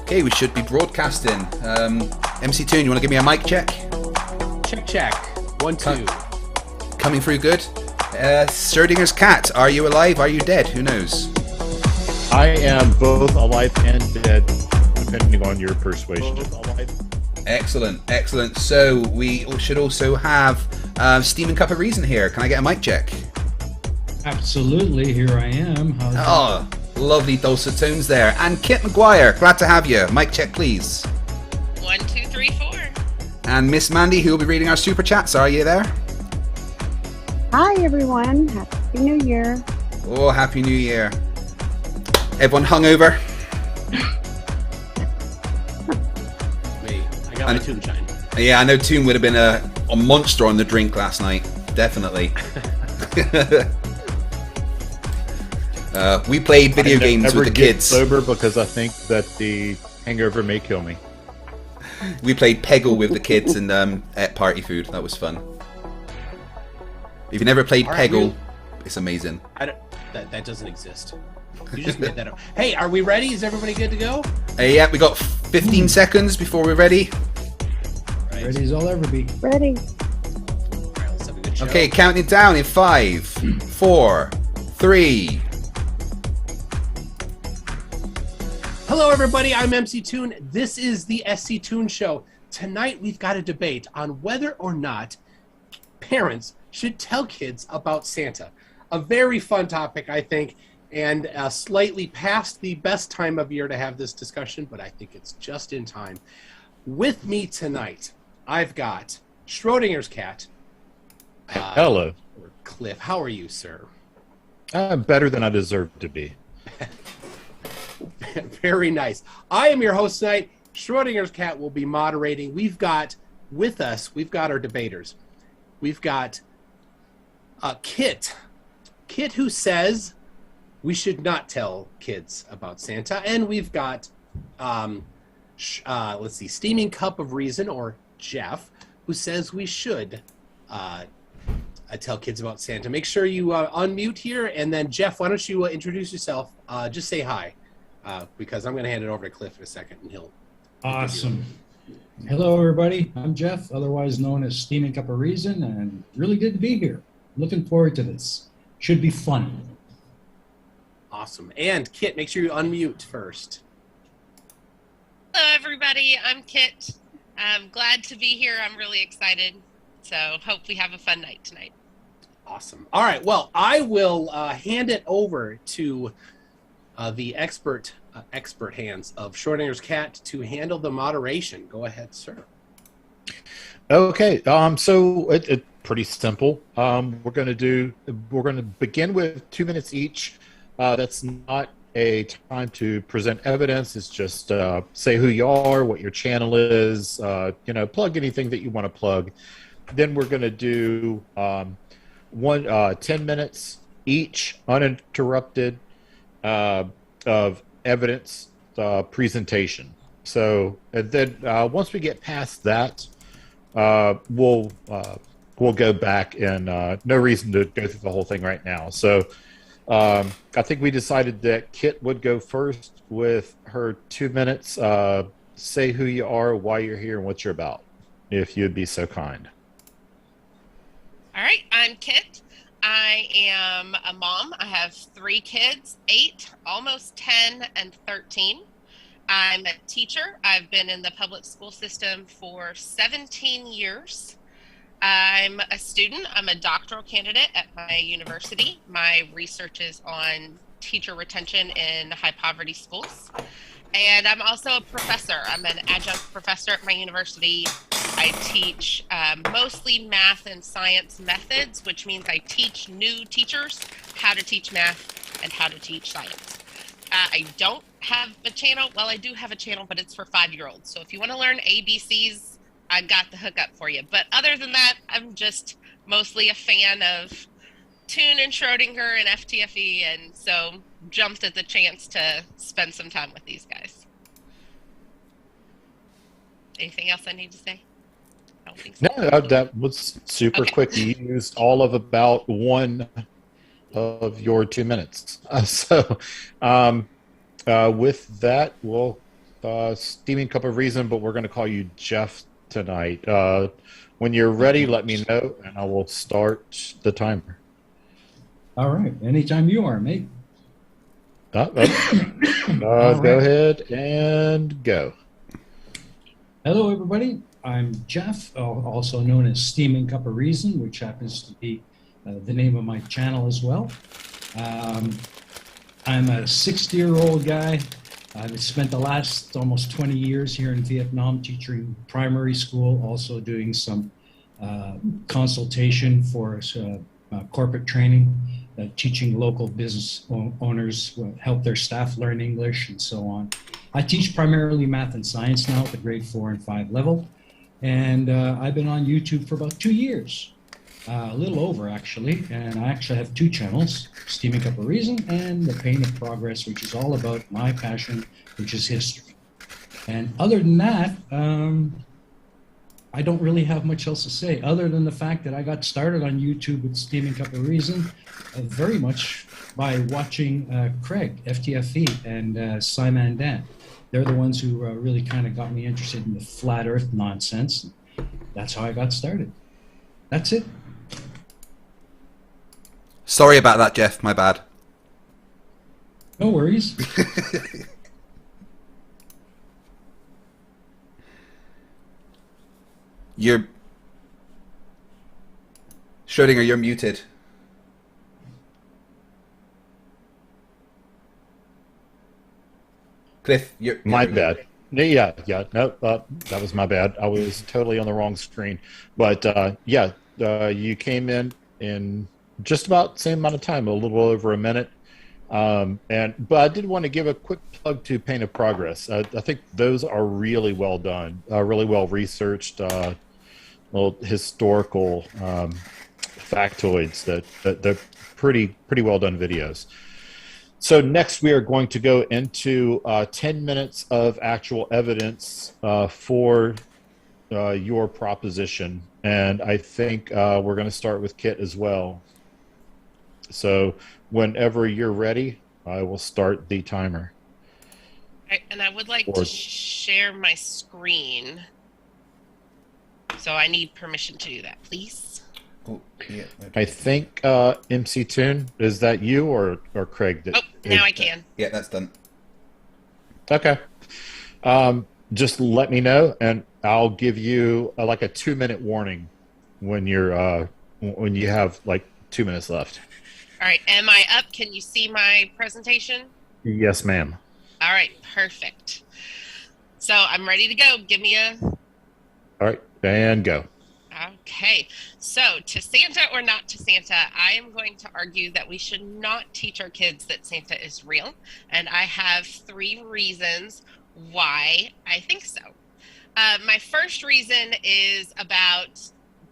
Okay, we should be broadcasting. MC Toon, you want to give me a mic check? Check, check. 1, 2. Coming through good. Schrodinger's cat, are you alive? Are you dead? Who knows? I am both alive and dead, depending on your persuasion. Excellent, excellent. So we should also have Steam and Cup of Reason here. Can I get a mic check? Absolutely, here I am. Oh, lovely dulcet tones there. And Kit McGuire, glad to have you. Mic check, please. 1, 2, 3, 4. And Miss Mandy, who will be reading our super chats. Are you there? Hi, everyone. Happy New Year. Oh, Happy New Year. Everyone hungover? Wait, I got my Toon Shine. Yeah, I know Toon would have been a monster on the drink last night. Definitely. We played video games with the kids. Sober because I think that the hangover may kill me. We played Peggle with the kids and ate party food. That was fun. If you've never played Peggle, it's amazing. That doesn't exist. You just made that up. Hey, are we ready? Is everybody good to go? Yeah, we got 15 seconds before we're ready. Right. Ready as I'll ever be. Ready. All right, let's have a good show. Okay, counting it down in 5, 4, 3. Hello, everybody. I'm MC Toon. This is the SC Toon Show. Tonight, we've got a debate on whether or not parents should tell kids about Santa. A very fun topic, I think, and slightly past the best time of year to have this discussion, but I think it's just in time. With me tonight, I've got Schrodinger's cat. Hello. Cliff, how are you, sir? I'm better than I deserve to be. Very nice. I am your host tonight. Schrodinger's cat will be moderating. We've got our debaters. We've got Kit who says we should not tell kids about Santa, and we've got let's see, Steaming Cup of Reason, or Jeff, who says we should tell kids about Santa. Make sure you unmute here, and then Jeff, why don't you introduce yourself? Just say hi, because I'm going to hand it over to Cliff in a second, and he'll. Awesome. Hello, everybody. I'm Jeff, otherwise known as Steaming Cup of Reason, and really good to be here. Looking forward to this. Should be fun. Awesome. And Kit, make sure you unmute first. Hello, everybody. I'm Kit. I'm glad to be here. I'm really excited. So hope we have a fun night tonight. Awesome. All right. Well, I will hand it over to the expert hands of Schrodinger's cat to handle the moderation. Go ahead, sir. Okay. So it's pretty simple. We're going to begin with 2 minutes each. That's not a time to present evidence. It's just say who you are, what your channel is, plug anything that you want to plug. Then we're going to do 10 minutes each, uninterrupted, of evidence presentation. So and then once we get past that, we'll go back, and no reason to go through the whole thing right now. So I think we decided that Kit would go first with her 2 minutes. Say who you are, why you're here, and what you're about, if you'd be so kind. All right. I'm Kit. I am a mom. I have 3 kids, 8, almost 10, and 13. I'm a teacher. I've been in the public school system for 17 years. I'm a student. I'm a doctoral candidate at my university. My research is on teacher retention in high poverty schools. And I'm also a professor. I'm an adjunct professor at my university. I teach mostly math and science methods, which means I teach new teachers how to teach math and how to teach science. I don't have a channel. Well, I do have a channel, but it's for 5-year-olds. So if you want to learn ABCs, I got the hookup for you. But other than that, I'm just mostly a fan of Toon and Schrodinger and FTFE, and so jumped at the chance to spend some time with these guys. Anything else I need to say? I don't think so. No, that was super quick. You used all of about 1 of your 2 minutes. With that, we'll Steaming Cup of Reason, but we're going to call you Jeff tonight. When you're ready, let me know, and I will start the timer. All right. Anytime you are, mate. Go ahead and go. Hello, everybody. I'm Jeff, also known as Steaming Cup of Reason, which happens to be the name of my channel as well. I'm a 60-year-old guy. I've spent the last almost 20 years here in Vietnam teaching primary school, also doing some consultation for corporate training, teaching local business owners, help their staff learn English and so on. I teach primarily math and science now at the grade 4 and 5 level, and I've been on YouTube for about 2 years. A little over, actually, and I actually have 2 channels, Steaming Cup of Reason and The Pain of Progress, which is all about my passion, which is history. And other than that, I don't really have much else to say, other than the fact that I got started on YouTube with Steaming Cup of Reason very much by watching Craig, FTFE, and Simon Dan. They're the ones who really kind of got me interested in the flat earth nonsense. That's how I got started. That's it. Sorry about that, Jeff. My bad. No worries. Schrodinger, you're muted. Cliff, you're My bad. Yeah. No, that was my bad. I was totally on the wrong screen. But you came in just about the same amount of time, a little over a minute. But I did want to give a quick plug to Pain of Progress. I think those are really well done, really well researched, little historical factoids that they're pretty well done videos. So next we are going to go into 10 minutes of actual evidence for your proposition. And I think we're going to start with Kit as well. So whenever you're ready, I will start the timer. Right, and I would like to share my screen. So I need permission to do that, please. Oh, yeah. I think MC Toon, is that you or Craig? Now I can. Yeah, that's done. Okay. Just let me know, and I'll give you like a 2-minute warning when you're when you have like 2 minutes left. All right. Am I up? Can you see my presentation? Yes, ma'am. All right. Perfect. So I'm ready to go. Give me a... All right. And go. Okay. So to Santa or not to Santa, I am going to argue that we should not teach our kids that Santa is real. And I have 3 reasons why I think so. My first reason is about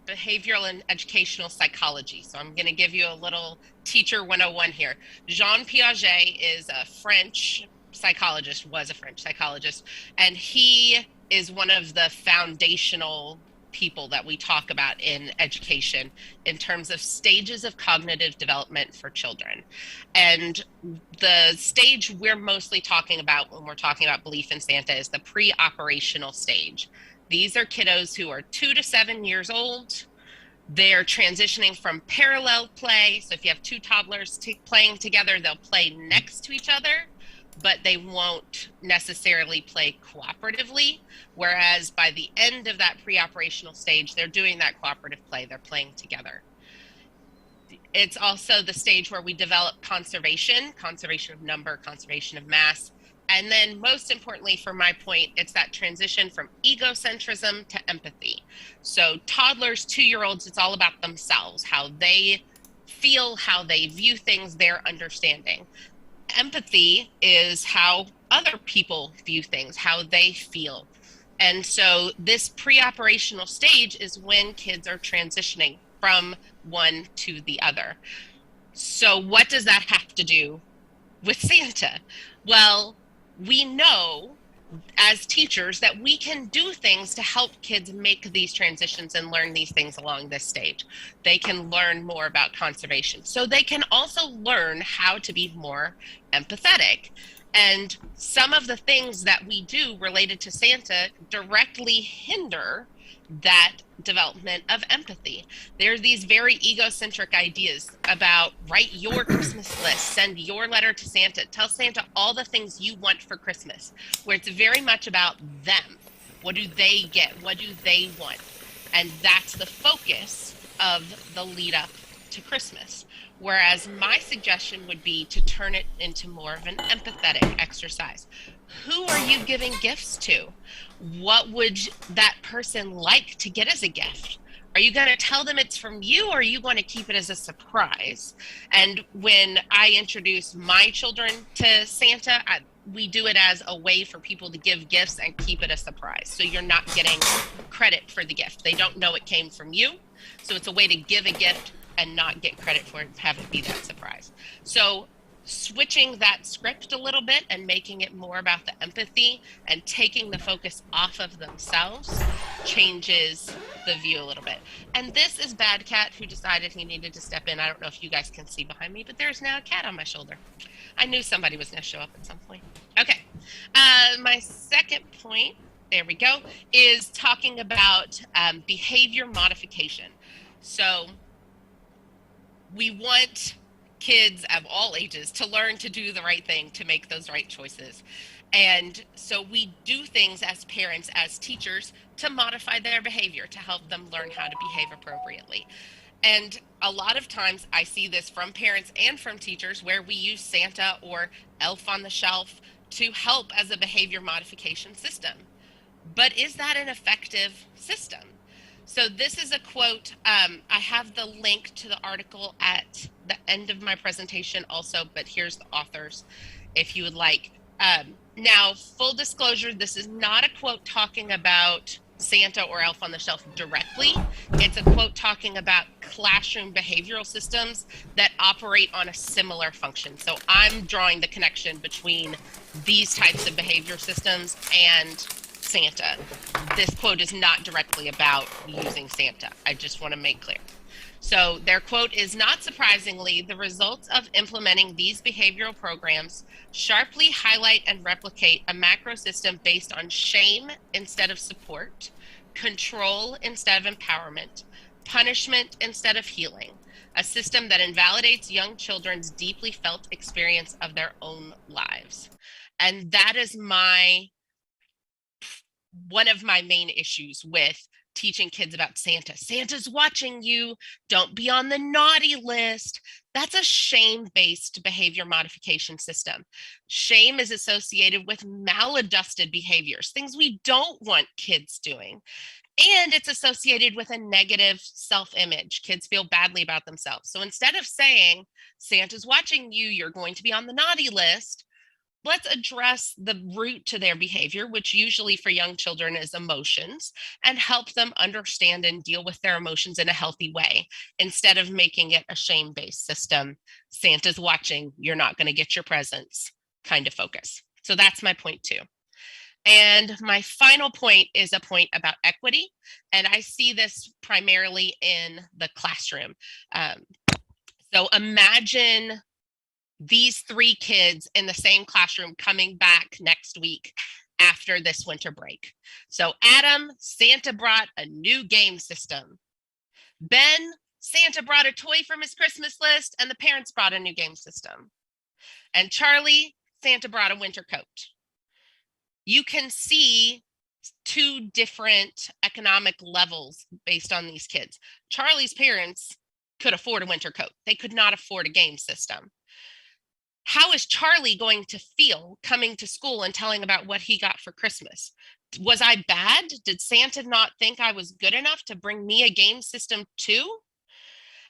behavioral and educational psychology. So I'm going to give you a little teacher 101 here. Jean Piaget is a French psychologist, was a French psychologist, and he is one of the foundational people that we talk about in education in terms of stages of cognitive development for children. And the stage we're mostly talking about when we're talking about belief in Santa is the pre-operational stage. These are kiddos who are 2 to 7 years old. They're transitioning from parallel play. So if you have 2 toddlers playing together, they'll play next to each other, but they won't necessarily play cooperatively. Whereas by the end of that pre-operational stage, they're doing that cooperative play. They're playing together. It's also the stage where we develop conservation of number, conservation of mass. And then most importantly, for my point, it's that transition from egocentrism to empathy. So toddlers, 2-year-olds, it's all about themselves, how they feel, how they view things, their understanding. Empathy is how other people view things, how they feel. And so this pre-operational stage is when kids are transitioning from one to the other. So what does that have to do with Santa? Well, we know as teachers that we can do things to help kids make these transitions and learn these things along this stage. They can learn more about conservation. So they can also learn how to be more empathetic. And some of the things that we do related to Santa directly hinder that development of empathy. There are these very egocentric ideas about write your Christmas list, send your letter to Santa, tell Santa all the things you want for Christmas, where it's very much about them. What do they get? What do they want? And that's the focus of the lead up to Christmas. Whereas my suggestion would be to turn it into more of an empathetic exercise. Who are you giving gifts to? What would that person like to get as a gift? Are you going to tell them it's from you, or are you going to keep it as a surprise? And when I introduce my children to Santa, we do it as a way for people to give gifts and keep it a surprise. So you're not getting credit for the gift. They don't know it came from you. So it's a way to give a gift and not get credit for it, have it be that surprise. So switching that script a little bit and making it more about the empathy and taking the focus off of themselves changes the view a little bit. And this is Bad Cat, who decided he needed to step in. I don't know if you guys can see behind me, but there's now a cat on my shoulder. I knew somebody was going to show up at some point. Okay. My second point, there we go, is talking about behavior modification. So we want kids of all ages to learn to do the right thing, to make those right choices. And so we do things as parents, as teachers, to modify their behavior, to help them learn how to behave appropriately. And a lot of times I see this from parents and from teachers, where we use Santa or Elf on the Shelf to help as a behavior modification system. But is that an effective system? So this is a quote. I have the link to the article at the end of my presentation also, but here's the authors if you would like. Now, full disclosure, this is not a quote talking about Santa or Elf on the Shelf directly. It's a quote talking about classroom behavioral systems that operate on a similar function. So I'm drawing the connection between these types of behavior systems and Santa. This quote is not directly about using Santa. I just want to make clear. So their quote is, not surprisingly, the results of implementing these behavioral programs sharply highlight and replicate a macro system based on shame instead of support, control instead of empowerment, punishment instead of healing, a system that invalidates young children's deeply felt experience of their own lives. And that is one of my main issues with teaching kids about Santa. Santa's watching you. Don't be on the naughty list. That's a shame-based behavior modification system. Shame is associated with maladjusted behaviors, things we don't want kids doing. And it's associated with a negative self-image. Kids feel badly about themselves. So instead of saying, Santa's watching you, you're going to be on the naughty list, let's address the root to their behavior, which usually for young children is emotions, and help them understand and deal with their emotions in a healthy way, instead of making it a shame-based system. Santa's watching, you're not going to get your presents kind of focus. So that's my point 2. And my final point is a point about equity. And I see this primarily in the classroom. So imagine these 3 kids in the same classroom coming back next week after this winter break. So Adam, Santa brought a new game system. Ben, Santa brought a toy from his Christmas list, and the parents brought a new game system. And Charlie, Santa brought a winter coat. You can see 2 different economic levels based on these kids. Charlie's parents could afford a winter coat. They could not afford a game system. How is Charlie going to feel coming to school and telling about what he got for Christmas? Was I bad? Did Santa not think I was good enough to bring me a game system too?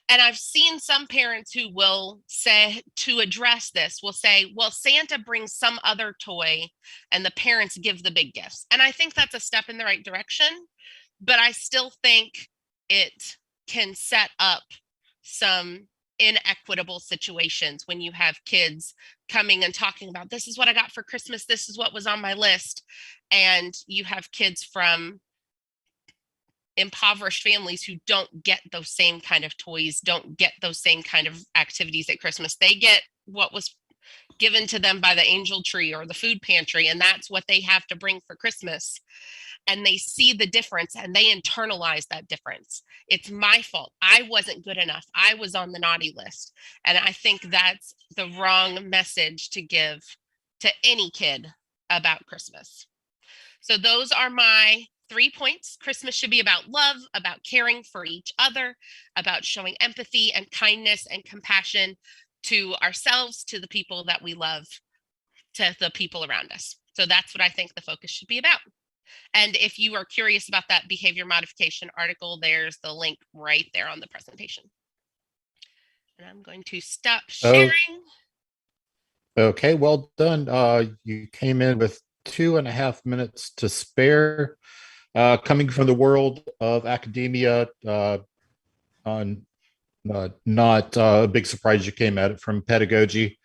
And I've seen some parents who will say, to address this, will say, well, Santa brings some other toy and the parents give the big gifts. And I think that's a step in the right direction, but I still think it can set up some inequitable situations when you have kids coming and talking about, this is what I got for Christmas, this is what was on my list, and you have kids from impoverished families who don't get those same kind of toys, don't get those same kind of activities at Christmas. They get what was given to them by the angel tree or the food pantry, and that's what they have to bring for Christmas. And they see the difference and they internalize that difference. It's my fault. I wasn't good enough. I was on the naughty list. And I think that's the wrong message to give to any kid about Christmas. So those are my 3 points. Christmas should be about love, about caring for each other, about showing empathy and kindness and compassion to ourselves, to the people that we love, to the people around us. So that's what I think the focus should be about. And if you are curious about that behavior modification article, there's the link right there on the presentation. And I'm going to stop sharing. Okay, well done. You came in with 2.5 minutes to spare. Coming from the world of academia, not a big surprise you came at it from pedagogy.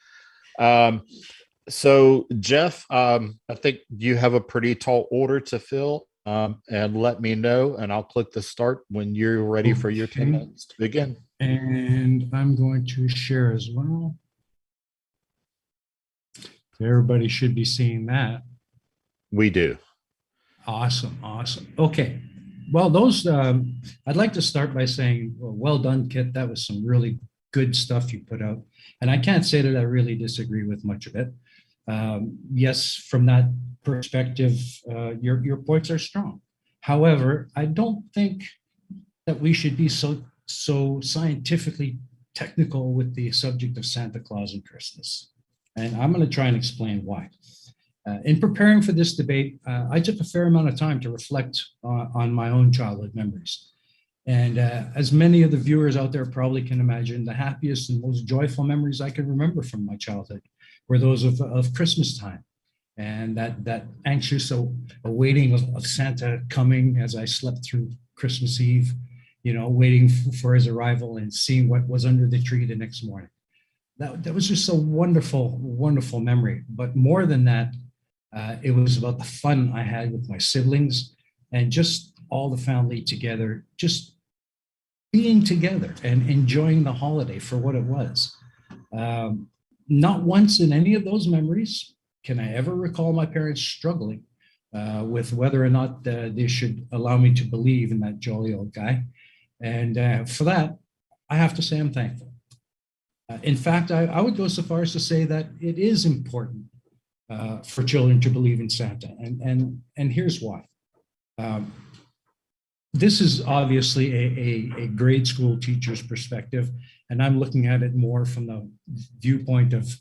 So Jeff, I think you have a pretty tall order to fill, and let me know, and I'll click the start when you're ready for your 10 minutes to begin. And I'm going to share as well. Everybody should be seeing that. We do. Awesome, awesome. Okay. Well, those, I'd like to start by saying, well done, Kit. That was some really good stuff you put out. And I can't say that I really disagree with much of it. Yes, from that perspective, your points are strong. However, I don't think that we should be so scientifically technical with the subject of Santa Claus and Christmas. And I'm going to try and explain why. In preparing for this debate, I took a fair amount of time to reflect on my own childhood memories. And as many of the viewers out there probably can imagine, the happiest and most joyful memories I can remember from my childhood were those of Christmas time, and that anxious awaiting of Santa coming as I slept through Christmas Eve, you know, waiting for his arrival and seeing what was under the tree the next morning. That was just a wonderful, wonderful memory. But more than that, it was about the fun I had with my siblings and just all the family together, just being together and enjoying the holiday for what it was. Not once in any of those memories can I ever recall my parents struggling with whether or not they should allow me to believe in that jolly old guy. And for that, I have to say I'm thankful. In fact, I would go so far as to say that it is important for children to believe in Santa. And here's why. This is obviously a grade school teacher's perspective, and I'm looking at it more from the viewpoint of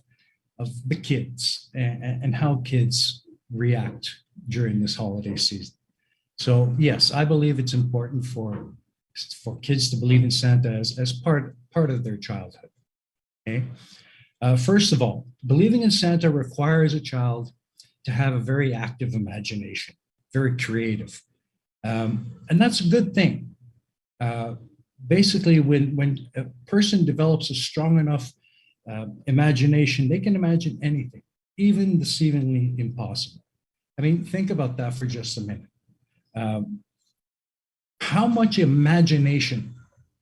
the kids and how kids react during this holiday season. So yes, I believe it's important for kids to believe in Santa as part of their childhood. Okay. First of all, believing in Santa requires a child to have a very active imagination, very creative. And that's a good thing. Basically, when a person develops a strong enough imagination, they can imagine anything, even the seemingly impossible. I mean, think about that for just a minute. How much imagination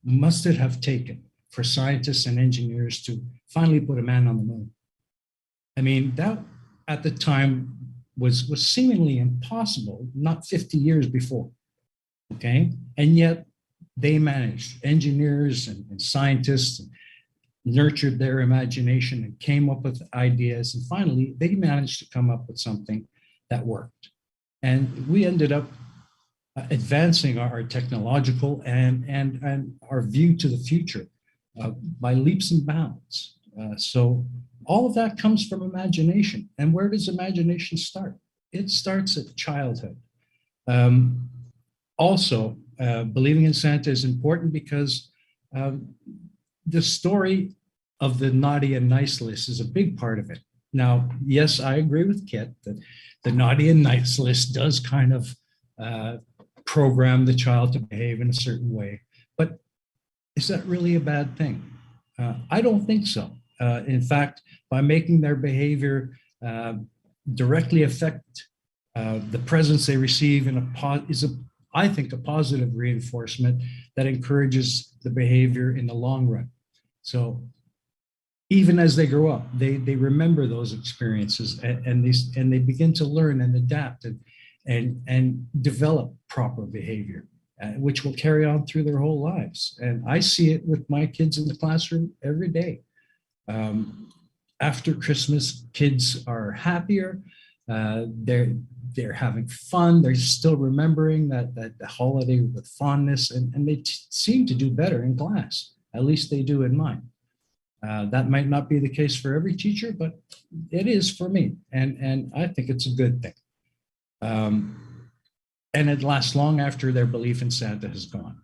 must it have taken for scientists and engineers to finally put a man on the moon? I mean, that at the time was seemingly impossible, not 50 years before, okay? And yet they managed, engineers and scientists nurtured their imagination and came up with ideas, and finally they managed to come up with something that worked. And we ended up advancing our technological and our view to the future by leaps and bounds. So all of that comes from imagination. And where does imagination start? It starts at childhood. Also, believing in Santa is important because the story of the naughty and nice list is a big part of it. Now, yes, I agree with Kit that the naughty and nice list does kind of program the child to behave in a certain way. But is that really a bad thing? I don't think so. In fact, by making their behavior directly affect the presents they receive I think, a positive reinforcement that encourages the behavior in the long run. So even as they grow up, they remember those experiences, and they begin to learn and adapt and develop proper behavior, which will carry on through their whole lives. And I see it with my kids in the classroom every day. After Christmas, kids are happier. They're having fun. They're still remembering that the holiday with fondness, and they seem to do better in class. At least they do in mine. That might not be the case for every teacher, but it is for me, and I think it's a good thing. And it lasts long after their belief in Santa has gone.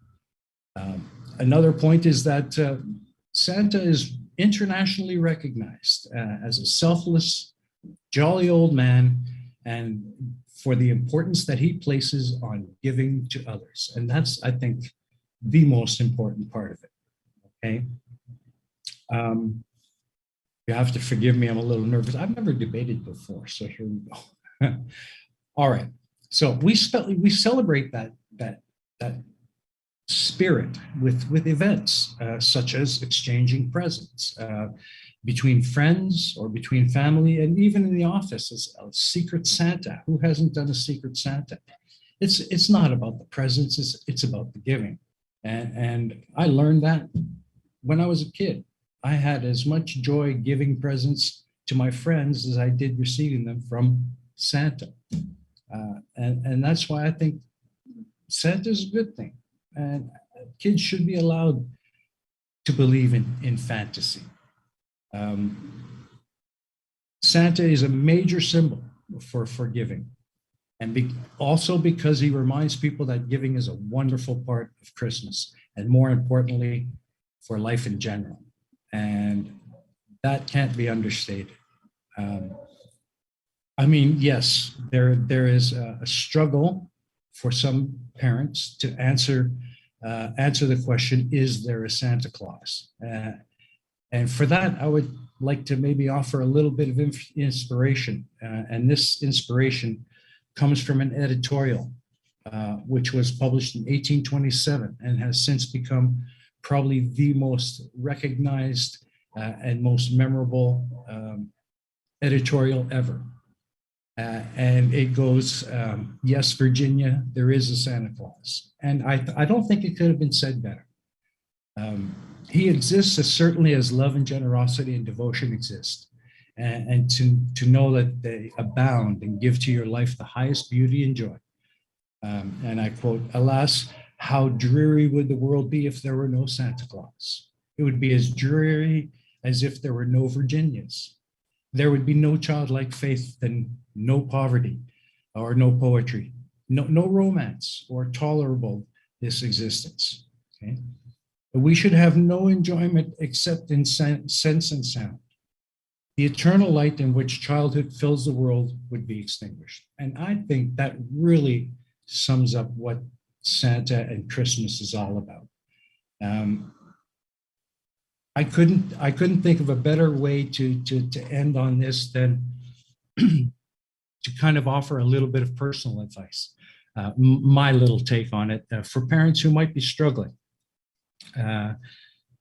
Another point is that Santa is internationally recognized as a selfless, jolly old man, and for the importance that he places on giving to others. And that's, I think, the most important part of it. Okay. You have to forgive me, I'm a little nervous. I've never debated before, so here we go. All right. So we celebrate that spirit with events such as exchanging presents between friends or between family, and even in the office as a secret Santa. Who hasn't done a secret Santa? It's not about the presents, it's about the giving. And I learned that when I was a kid. I had as much joy giving presents to my friends as I did receiving them from Santa. And that's why I think Santa's a good thing. And kids should be allowed to believe in fantasy. Santa is a major symbol for giving. And also because he reminds people that giving is a wonderful part of Christmas, and more importantly, for life in general. And that can't be understated. I mean, yes, there is a struggle for some parents to answer the question, is there a Santa Claus? And for that, I would like to maybe offer a little bit of inspiration. And this inspiration comes from an editorial, which was published in 1827 and has since become probably the most recognized and most memorable editorial ever. And it goes, yes, Virginia, there is a Santa Claus. And I don't think it could have been said better. He exists as certainly as love and generosity and devotion exist. And to know that they abound and give to your life the highest beauty and joy. And I quote, alas, how dreary would the world be if there were no Santa Claus? It would be as dreary as if there were no Virginias. There would be no childlike faith, and no poverty or no poetry, no romance or tolerable this existence. Okay? We should have no enjoyment except in sense and sound. The eternal light in which childhood fills the world would be extinguished. And I think that really sums up what Santa and Christmas is all about. I couldn't think of a better way to end on this than to kind of offer a little bit of personal advice, my little take on it for parents who might be struggling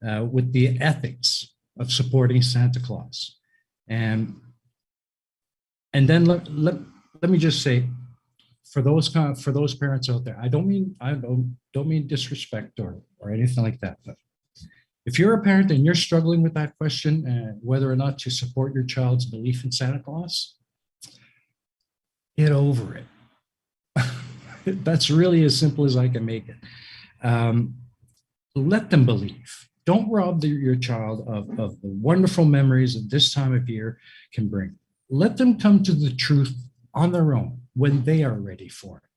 with the ethics of supporting Santa Claus. And then let me just say, for those parents out there, I don't mean disrespect or anything like that. But if you're a parent and you're struggling with that question, whether or not to support your child's belief in Santa Claus, get over it. That's really as simple as I can make it. Let them believe. Don't rob your child of the wonderful memories that this time of year can bring. Let them come to the truth on their own when they are ready for it.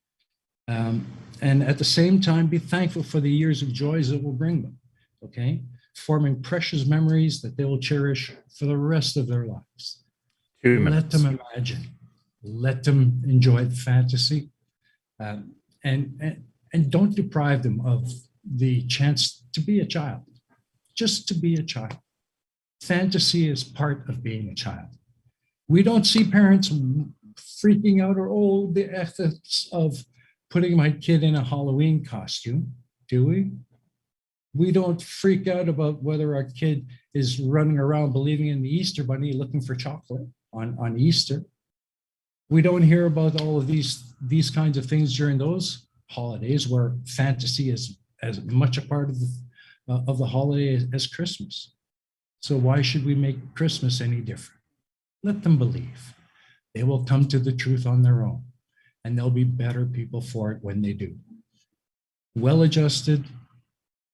And at the same time, be thankful for the years of joys it will bring them, okay? Forming precious memories that they will cherish for the rest of their lives. Let them imagine. Let them enjoy the fantasy. And don't deprive them of the chance to be a child. Just to be a child. Fantasy is part of being a child. We don't see parents freaking out or, the ethics of putting my kid in a Halloween costume, do we? We don't freak out about whether our kid is running around believing in the Easter Bunny looking for chocolate on Easter. We don't hear about all of these kinds of things during those holidays where fantasy is as much a part of the holiday as Christmas. So why should we make Christmas any different? Let them believe. They will come to the truth on their own, and they'll be better people for it when they do. Well-adjusted,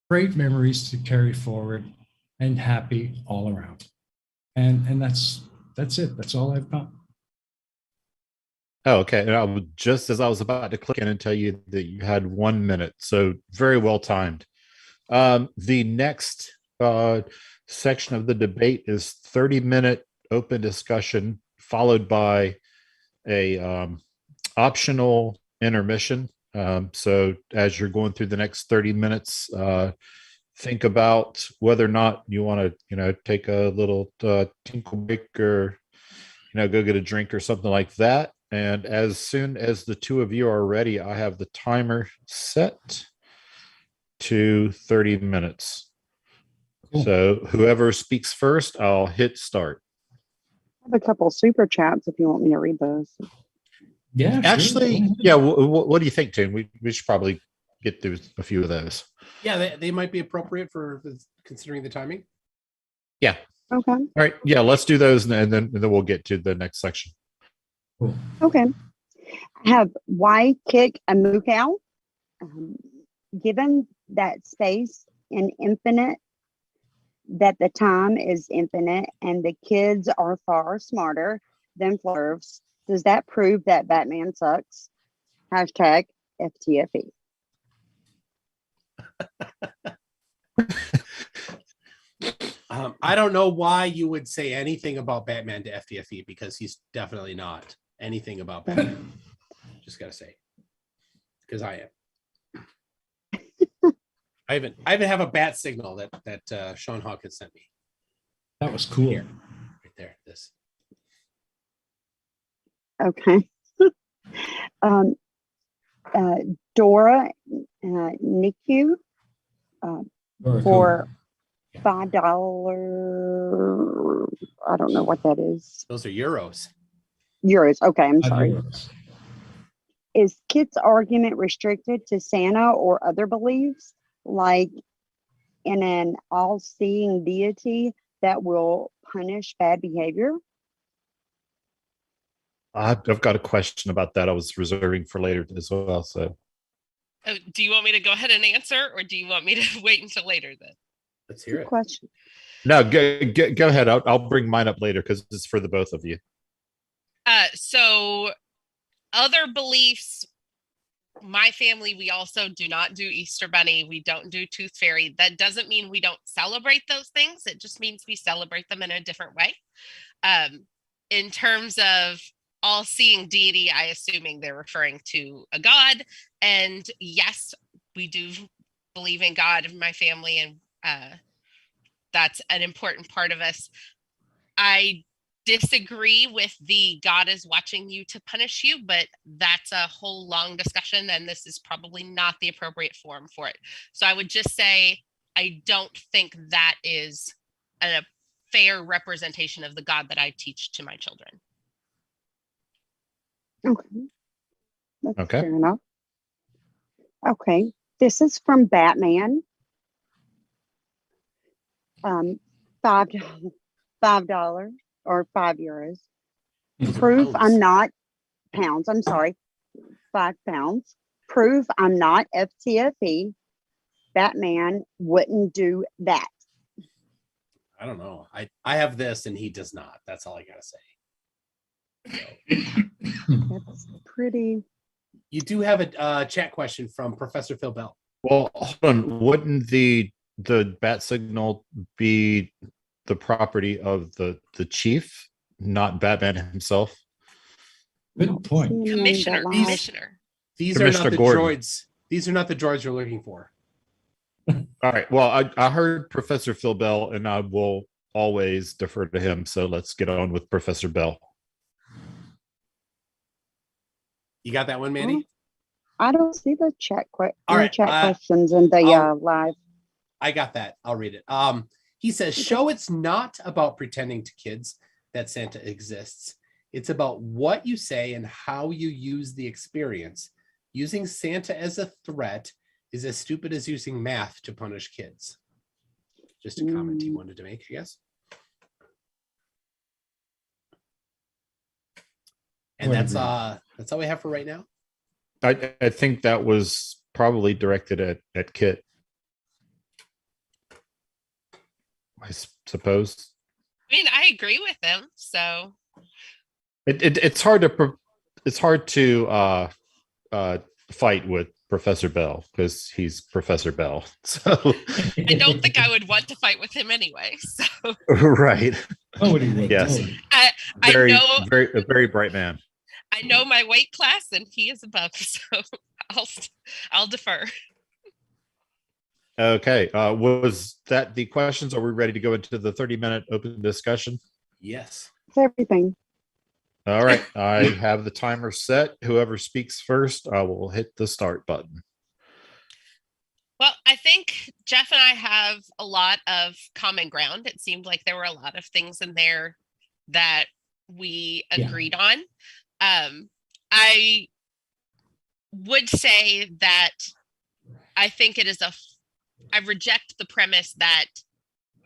great memories to carry forward, and happy all around. And that's it. That's all I've got. Oh, okay. And just as I was about to click in and tell you that you had 1 minute, so very well timed. The next section of the debate is 30-minute open discussion, followed by a optional intermission. So as you're going through the next 30 minutes, think about whether or not you want to, take a little tinkle break or, go get a drink or something like that. And as soon as the two of you are ready, I have the timer set to 30 minutes. Cool. So whoever speaks first, I'll hit start. I have a couple super chats if you want me to read those. Yeah, Actually, sure. yeah. What do you think, Tim? We should probably get through a few of those. Yeah, they might be appropriate for considering the timing. Yeah. Okay. All right. Yeah, let's do those, and then we'll get to the next section. Cool. Okay. I have why kick a mook out? Given that space is infinite, that the time is infinite, and the kids are far smarter than Flurves, does that prove that Batman sucks? Hashtag FTFE. I don't know why you would say anything about Batman to FTFE, because he's definitely not anything about Batman. Just gotta say, because I am. I even have a bat signal that Sean Hawkins sent me. That was cool. Here, right there. This. Okay. Dora NICU Very for cool. $5. I don't know what that is. Those are euros. Euros. Okay, I'm sorry. €5. Is Kit's argument restricted to Santa or other beliefs, like in an all-seeing deity that will punish bad behavior? I've got a question about that. I was reserving for later as well. So, Do you want me to go ahead and answer, or do you want me to wait until later then? Let's hear Good it. question. no, go ahead. I'll bring mine up later because it's for the both of you. So other beliefs, my family, we also do not do Easter Bunny. We don't do Tooth Fairy. That doesn't mean we don't celebrate those things. It just means we celebrate them in a different way. In terms of all-seeing deity, I assuming they're referring to a god. And yes, we do believe in God in my family, and that's an important part of us. I disagree with the God is watching you to punish you, but that's a whole long discussion, and this is probably not the appropriate forum for it. So I would just say I don't think that is a fair representation of the God that I teach to my children. Okay. That's Okay. fair enough. Okay. This is from Batman. $5 or €5. Proof I'm not pounds. I'm sorry. £5. Proof I'm not FTFE. Batman wouldn't do that. I don't know. I have this and he does not. That's all I gotta say. That's pretty. You do have a chat question from Professor Phil Bell. Well, hold on. Wouldn't the bat signal be the property of the chief, not Batman himself? Good point. Commissioner. These Commissioner are not the Gordon. droids. These are not the droids you're looking for. All right. Well, I heard Professor Phil Bell, and I will always defer to him. So let's get on with Professor Bell. You got that one, Mandy? I don't see the chat All right, questions in the live. I got that. I'll read it. He says, show it's not about pretending to kids that Santa exists. It's about what you say and how you use the experience. Using Santa as a threat is as stupid as using math to punish kids. Just a comment he wanted to make, I guess. And that's all we have for right now. I think that was probably directed at Kit. I suppose. I mean, I agree with him. So it's hard to fight with Professor Bell because he's Professor Bell. So I don't think I would want to fight with him anyway. So right. Nobody would. Yes. I know a very bright man. I know my weight class, and he is above, so I'll defer. Okay. Was that the questions? Are we ready to go into the 30-minute open discussion? Yes. It's everything. All right. I have the timer set. Whoever speaks first, I will hit the start button. Well, I think Jeff and I have a lot of common ground. It seemed like there were a lot of things in there that we agreed on. I would say that I think it is I reject the premise that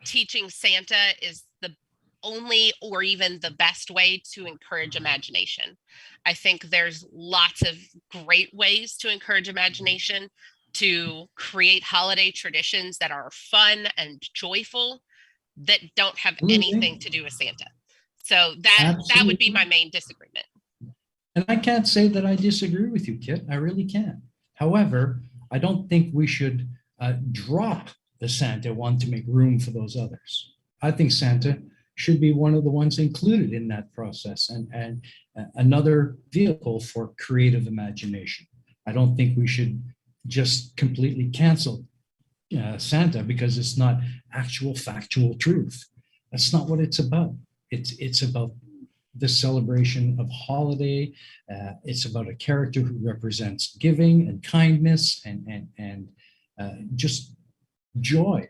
teaching Santa is the only or even the best way to encourage imagination. I think there's lots of great ways to encourage imagination, to create holiday traditions that are fun and joyful that don't have anything to do with Santa. So that would be my main disagreement. And I can't say that I disagree with you, Kit. I really can't. However, I don't think we should drop the Santa one to make room for those others. I think Santa should be one of the ones included in that process and another vehicle for creative imagination. I don't think we should just completely cancel Santa because it's not actual factual truth. That's not what it's about. It's about the celebration of holiday. It's about a character who represents giving and kindness and just joy.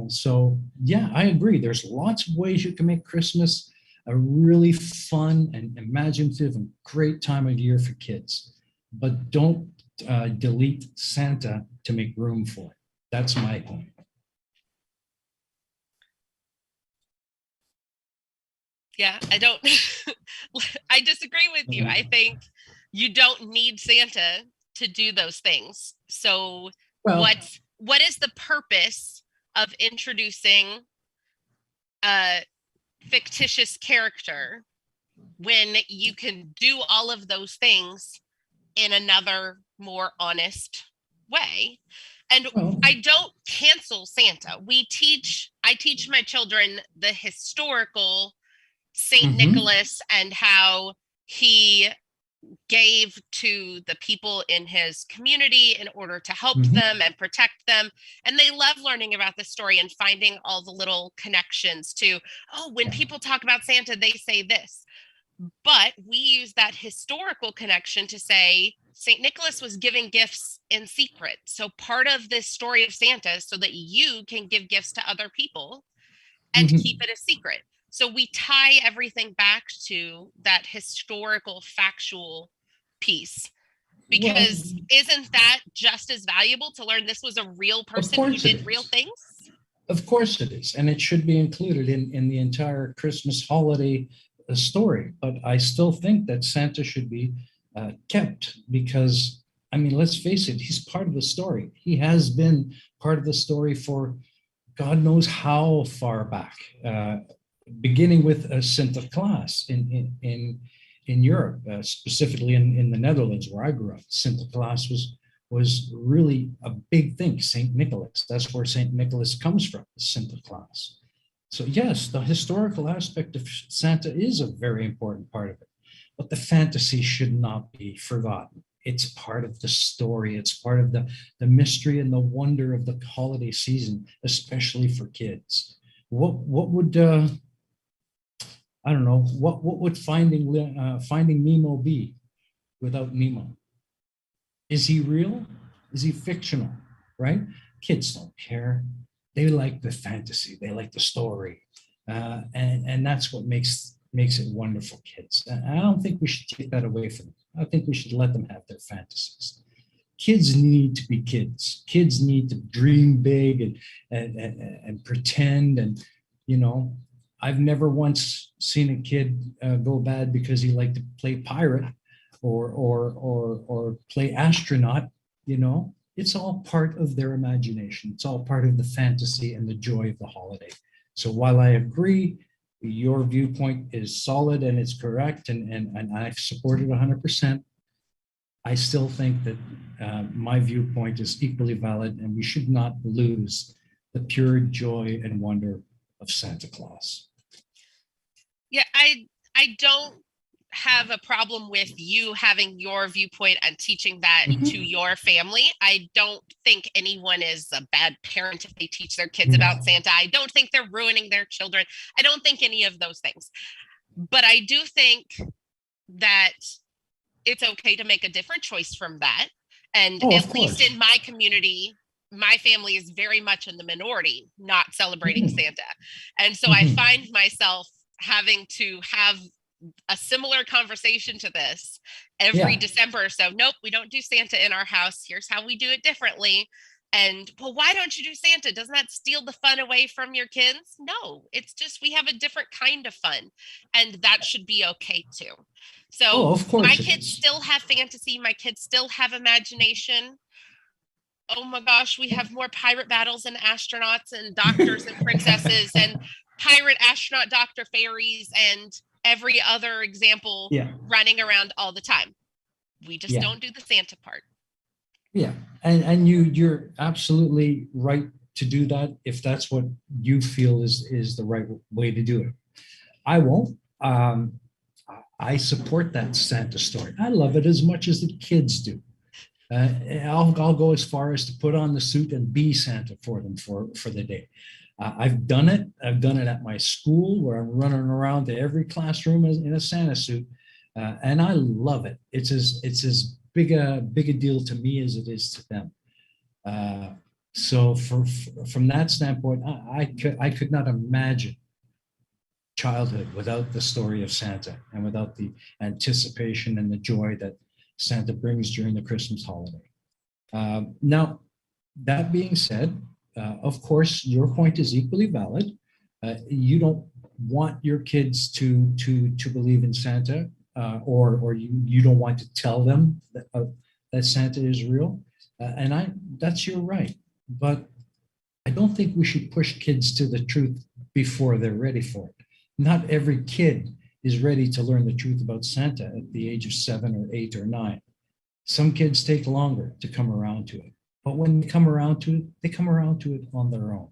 So yeah, I agree. There's lots of ways you can make Christmas a really fun and imaginative and great time of year for kids, but don't delete Santa to make room for it. That's my point. Yeah, I disagree with you. I think you don't need Santa to do those things. So what is the purpose of introducing a fictitious character when you can do all of those things in another more honest way? And I don't cancel Santa. I teach my children the historical Saint Nicholas and how he gave to the people in his community in order to help them and protect them. And they love learning about the story and finding all the little connections to, when people talk about Santa, they say this. But we use that historical connection to say Saint Nicholas was giving gifts in secret. So part of this story of Santa is so that you can give gifts to other people and keep it a secret. So we tie everything back to that historical, factual piece. Because isn't that just as valuable to learn this was a real person who did real things? Of course it is. And it should be included in the entire Christmas holiday story. But I still think that Santa should be kept because, I mean, let's face it, he's part of the story. He has been part of the story for God knows how far back. Beginning with Sinterklaas in Europe, specifically in the Netherlands where I grew up. Sinterklaas was really a big thing. Saint Nicholas, that's where Saint Nicholas comes from, Sinterklaas. So yes, the historical aspect of Santa is a very important part of it, but the fantasy should not be forgotten. It's part of the story. It's part of the mystery and the wonder of the holiday season, especially for kids. What would I don't know, what would finding Nemo be without Nemo? Is he real? Is he fictional? Right? Kids don't care. They like the fantasy, they like the story, and that's what makes it wonderful, kids. And I don't think we should take that away from them. I think we should let them have their fantasies. Kids need to be kids. Kids need to dream big and pretend. And I've never once seen a kid go bad because he liked to play pirate or play astronaut. It's all part of their imagination. It's all part of the fantasy and the joy of the holiday. So while I agree, your viewpoint is solid and it's correct, and I support it 100%, I still think that my viewpoint is equally valid, and we should not lose the pure joy and wonder of Santa Claus. Yeah, I don't have a problem with you having your viewpoint and teaching that to your family. I don't think anyone is a bad parent if they teach their kids about Santa. I don't think they're ruining their children. I don't think any of those things. But I do think that it's okay to make a different choice from that. And at least in my community, my family is very much in the minority, not celebrating Santa. And so I find myself having to have a similar conversation to this every December. So, nope, we don't do Santa in our house. Here's how we do it differently. And, well, why don't you do Santa? Doesn't that steal the fun away from your kids? No, it's just we have a different kind of fun, and that should be okay too. So my kids still have fantasy. My kids still have imagination. Oh my gosh, we have more pirate battles and astronauts and doctors and princesses and pirate astronaut doctor fairies and every other example running around all the time. We just don't do the Santa part. Yeah, and you're absolutely right to do that if that's what you feel is the right way to do it. I won't. I support that Santa story. I love it as much as the kids do. I'll go as far as to put on the suit and be Santa for them for the day. I've done it. I've done it at my school where I'm running around to every classroom in a Santa suit, and I love it. It's as big a deal to me as it is to them. So from that standpoint, I could not imagine childhood without the story of Santa and without the anticipation and the joy that Santa brings during the Christmas holiday. Now, that being said, of course, your point is equally valid. You don't want your kids to believe in Santa, or you don't want to tell them that Santa is real, and that's your right. But I don't think we should push kids to the truth before they're ready for it. Not every kid is ready to learn the truth about Santa at the age of 7 or 8 or 9. Some kids take longer to come around to it. But when they come around to it, they come around to it on their own.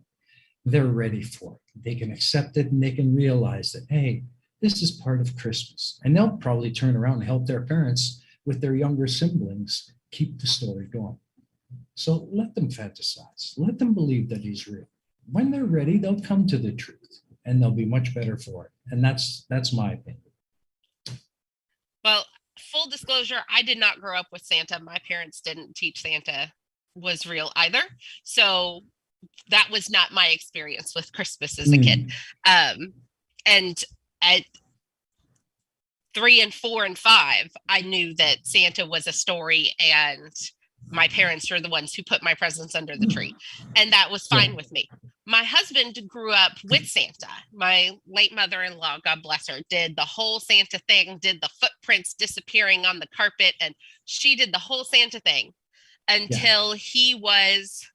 They're ready for it. They can accept it and they can realize that, hey, this is part of Christmas. And they'll probably turn around and help their parents with their younger siblings keep the story going. So let them fantasize. Let them believe that he's real. When they're ready, they'll come to the truth and they'll be much better for it. And that's my opinion. Well, full disclosure, I did not grow up with Santa. My parents didn't teach Santa was real either. So that was not my experience with Christmas as a kid. And at 3 and 4 and 5, I knew that Santa was a story and my parents were the ones who put my presents under the tree. And that was fine with me. My husband grew up with Santa. My late mother-in-law, God bless her, did the whole Santa thing, did the footprints disappearing on the carpet, and she did the whole Santa thing until he was,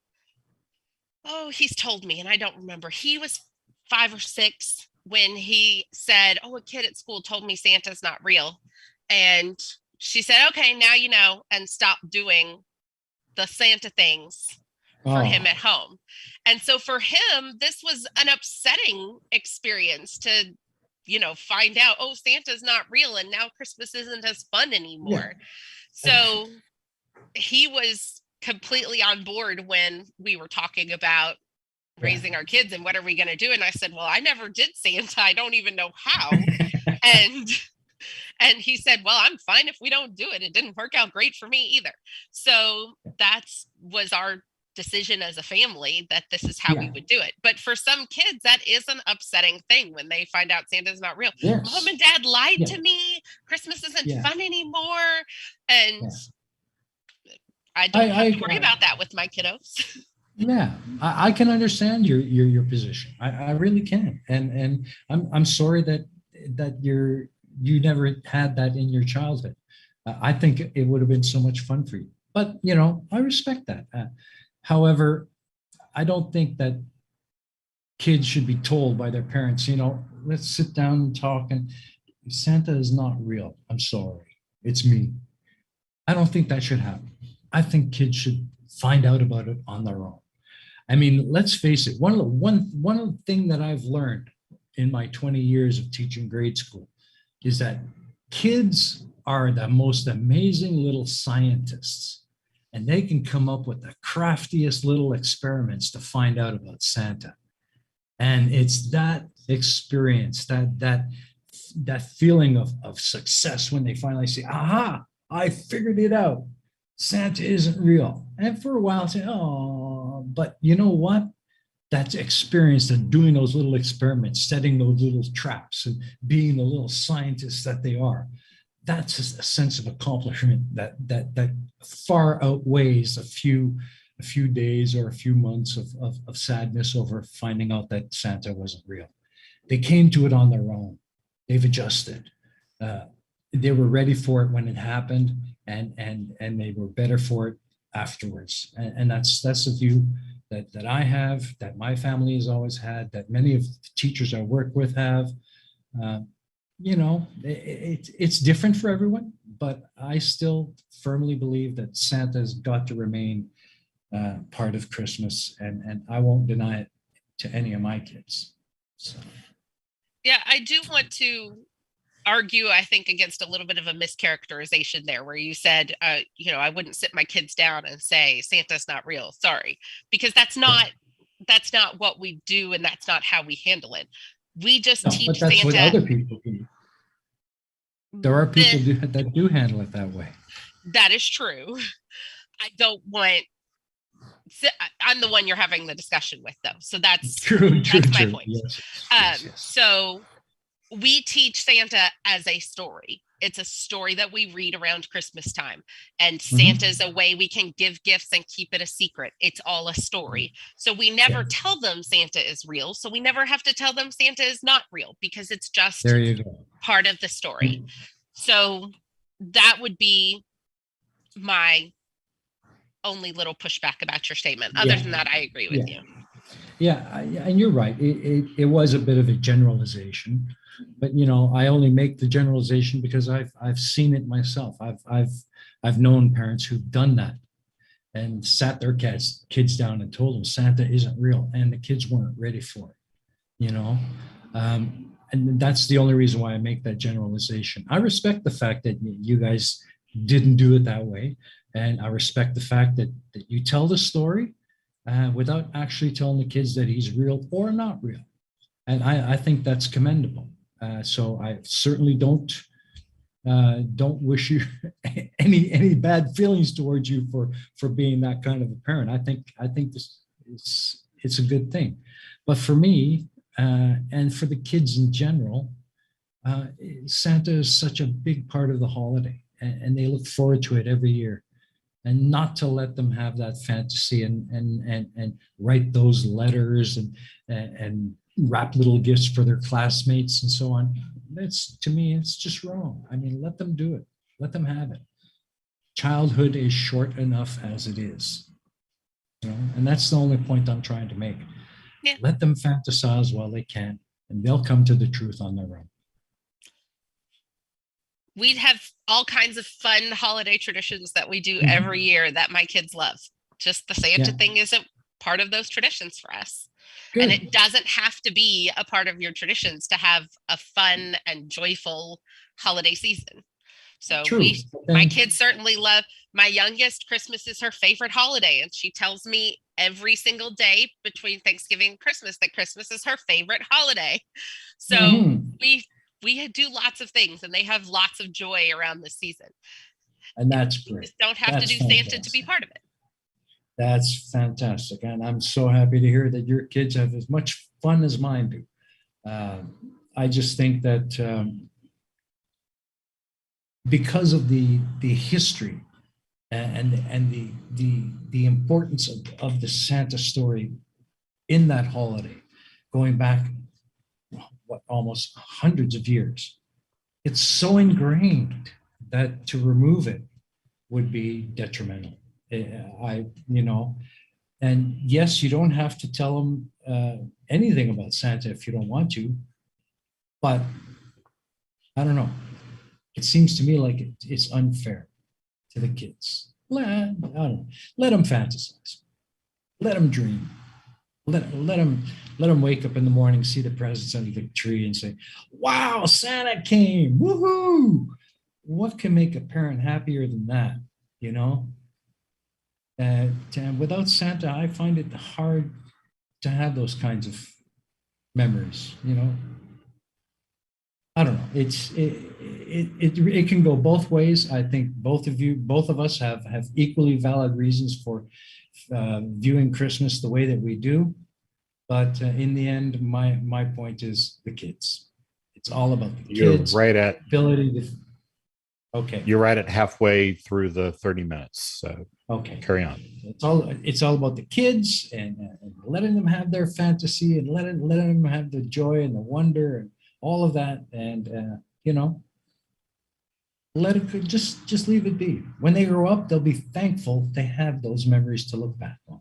he's told me, and I don't remember, he was 5 or 6 when he said, a kid at school told me Santa's not real. And she said, okay, now you know, and stopped doing the Santa things for him at home. And so for him, this was an upsetting experience to, find out, Santa's not real. And now Christmas isn't as fun anymore. So he was completely on board when we were talking about raising our kids and what are we going to do? And I said, well, I never did Santa. I don't even know how. And he said, well, I'm fine if we don't do it. It didn't work out great for me either. So that was our decision as a family that this is how we would do it. But for some kids, that is an upsetting thing when they find out Santa's not real. Yes. Mom and Dad lied to me. Christmas isn't fun anymore. And I don't worry about that with my kiddos. Yeah, I can understand your position. I really can, and I'm sorry that you never had that in your childhood. I think it would have been so much fun for you. But I respect that. However, I don't think that kids should be told by their parents, let's sit down and talk. And Santa is not real. I'm sorry, it's me. I don't think that should happen. I think kids should find out about it on their own. I mean, let's face it. One of the thing that I've learned in my 20 years of teaching grade school is that kids are the most amazing little scientists, and they can come up with the craftiest little experiments to find out about Santa. And it's that experience, that feeling of success when they finally say, aha, I figured it out. Santa isn't real. And for a while, say, oh, but you know what? That experience of doing those little experiments, setting those little traps, and being the little scientists that they are, that's a sense of accomplishment that far outweighs a few days or a few months of sadness over finding out that Santa wasn't real. They came to it on their own. They've adjusted. They were ready for it when it happened, and they were better for it afterwards. And that's the view that I have, that my family has always had, that many of the teachers I work with have. It's different for everyone, but I still firmly believe that Santa's got to remain part of Christmas, and I won't deny it to any of my kids. So. Yeah, I do want to argue, I think, against a little bit of a mischaracterization there, where you said, I wouldn't sit my kids down and say Santa's not real. Sorry, because that's not what we do, and that's not how we handle it. We just teach but that's Santa. What other people do. There are people that do handle it that way. That is true. I don't want. I'm the one you're having the discussion with, though. So that's true. That's my point. Yes. So we teach Santa as a story. It's a story that we read around Christmas time. And Santa's a way we can give gifts and keep it a secret. It's all a story. So we never tell them Santa is real. So we never have to tell them Santa is not real, because it's just part of the story. So that would be my only little pushback about your statement. Other than that, I agree with you. Yeah, and you're right. It was a bit of a generalization, but I only make the generalization because I've seen it myself. I've known parents who've done that and sat their kids down and told them Santa isn't real, and the kids weren't ready for it. And that's the only reason why I make that generalization. I respect the fact that you guys didn't do it that way, and I respect the fact that you tell the story without actually telling the kids that he's real or not real. And I think that's commendable. So I certainly don't wish you any bad feelings towards you for being that kind of a parent. I think this it's a good thing. But for me, and for the kids in general, Santa is such a big part of the holiday, and they look forward to it every year. And not to let them have that fantasy and write those letters and wrap little gifts for their classmates and so on. To me, it's just wrong. I mean, let them do it. Let them have it. Childhood is short enough as it is. And that's the only point I'm trying to make. Yeah. Let them fantasize while they can, and they'll come to the truth on their own. We'd have all kinds of fun holiday traditions that we do every year that my kids love. Just the Santa thing isn't part of those traditions for us. Good. And it doesn't have to be a part of your traditions to have a fun and joyful holiday season. So my kids certainly love, my youngest, Christmas is her favorite holiday. And she tells me every single day between Thanksgiving and Christmas that Christmas is her favorite holiday. So we do lots of things, and they have lots of joy around this season. And that's great. You just don't have to do fantastic. Santa to be part of it. That's fantastic. And I'm so happy to hear that your kids have as much fun as mine do. I just think that because of the history and the importance of the Santa story in that holiday, going back what almost hundreds of years, it's so ingrained that to remove it would be detrimental. And yes, you don't have to tell them anything about Santa if you don't want to, but I don't know. It seems to me like it's unfair to the kids. I don't know. Let them fantasize. Let them dream. Let them wake up in the morning, see the presents under the tree, and say, "Wow, Santa came! Woohoo!" What can make a parent happier than that? You know. And without Santa, I find it hard to have those kinds of memories. You know. I don't know. It can go both ways. I think both of us have equally valid reasons for viewing Christmas the way that we do. But in the end, my point is the kids. It's all about the kids. You're right at ability to. Okay. You're right at halfway through the 30 minutes. So okay, carry on. It's all about the kids and letting them have their fantasy and letting them have the joy and the wonder and all of that, and let it just leave it be. When they grow up, they'll be thankful they have those memories to look back on.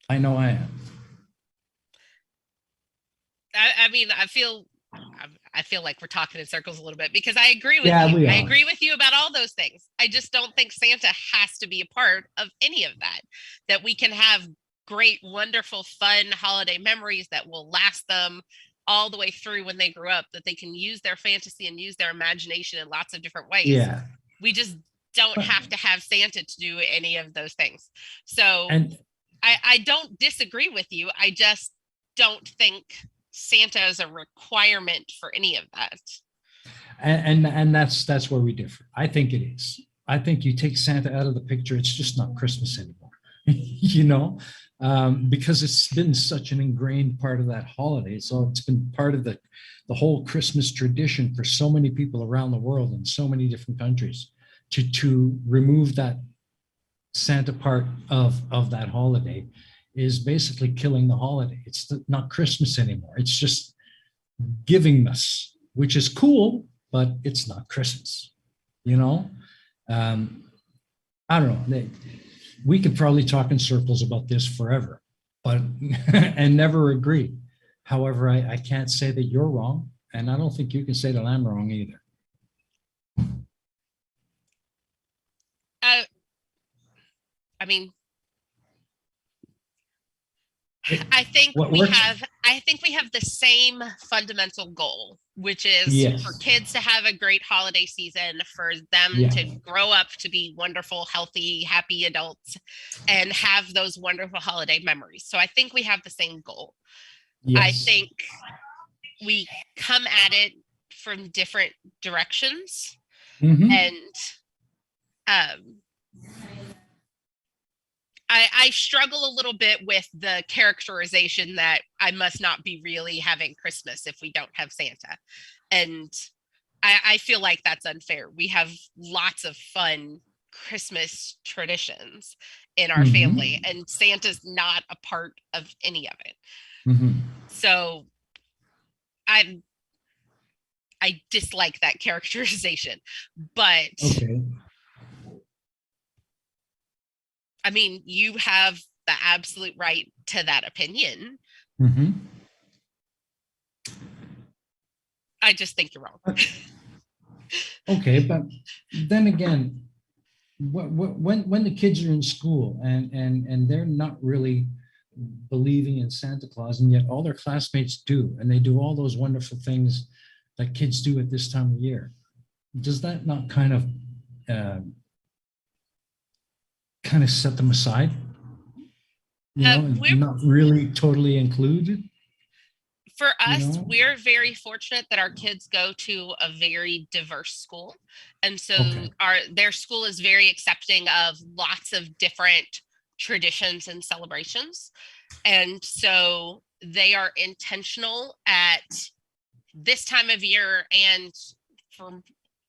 I know I am. I mean, I feel like we're talking in circles a little bit because I agree with you. I agree with you about all those things. I just don't think Santa has to be a part of any of that. That we can have great, wonderful, fun holiday memories that will last them all the way through when they grew up, that they can use their fantasy and use their imagination in lots of different ways. Yeah. We just don't have to have Santa to do any of those things. So I don't disagree with you. I just don't think Santa is a requirement for any of that. And that's where we differ. I think it is. I think you take Santa out of the picture, it's just not Christmas anymore. Because it's been such an ingrained part of that holiday. So it's been part of the whole Christmas tradition for so many people around the world in so many different countries. To remove that Santa part of that holiday is basically killing the holiday. It's not Christmas anymore. It's just givingness, which is cool, but it's not Christmas. I don't know. We could probably talk in circles about this forever, but and never agree. However, I can't say that you're wrong, and I don't think you can say that I'm wrong either. I mean, I think we have the same fundamental goal, which is for kids to have a great holiday season, for them to grow up to be wonderful, healthy, happy adults, and have those wonderful holiday memories. So I think we have the same goal. Yes. I think we come at it from different directions, and I struggle a little bit with the characterization that I must not be really having Christmas if we don't have Santa. And I feel like that's unfair. We have lots of fun Christmas traditions in our family, and Santa's not a part of any of it. So I dislike that characterization, but I mean, you have the absolute right to that opinion. I just think you're wrong. Okay, but then again, when the kids are in school and they're not really believing in Santa Claus, and yet all their classmates do, and they do all those wonderful things that kids do at this time of year, does that not kind of set them aside? Not really totally included? For us, we're very fortunate that our kids go to a very diverse school. And so their school is very accepting of lots of different traditions and celebrations. And so they are intentional at this time of year and for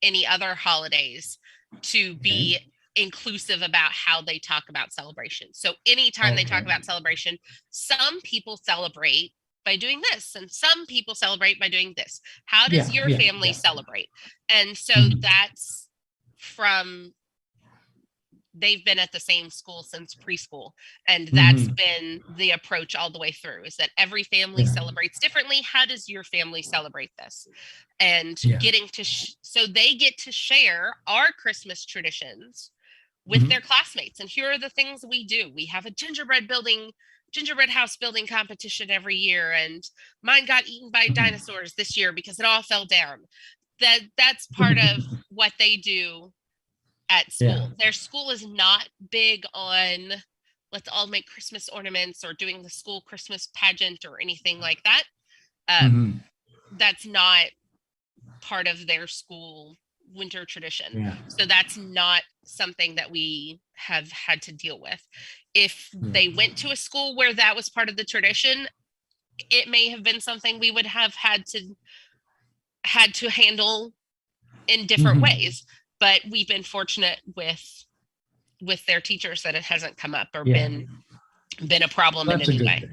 any other holidays to be inclusive about how they talk about celebration. So anytime they talk about celebration, some people celebrate by doing this and some people celebrate by doing this. How does your family celebrate? And so that's from, they've been at the same school since preschool, and that's been the approach all the way through, is that every family celebrates differently. How does your family celebrate this? And getting to so they get to share our Christmas traditions with their classmates. And here are the things we do. We have a gingerbread house building competition every year, and mine got eaten by dinosaurs this year because it all fell down. That's part of what they do at school. Their school is not big on let's all make Christmas ornaments or doing the school Christmas pageant or anything like that. That's not part of their school winter tradition. So that's not something that we have had to deal with. If they went to a school where that was part of the tradition, it may have been something we would have had to handle in different ways. But we've been fortunate with their teachers that it hasn't come up or been a problem in any way.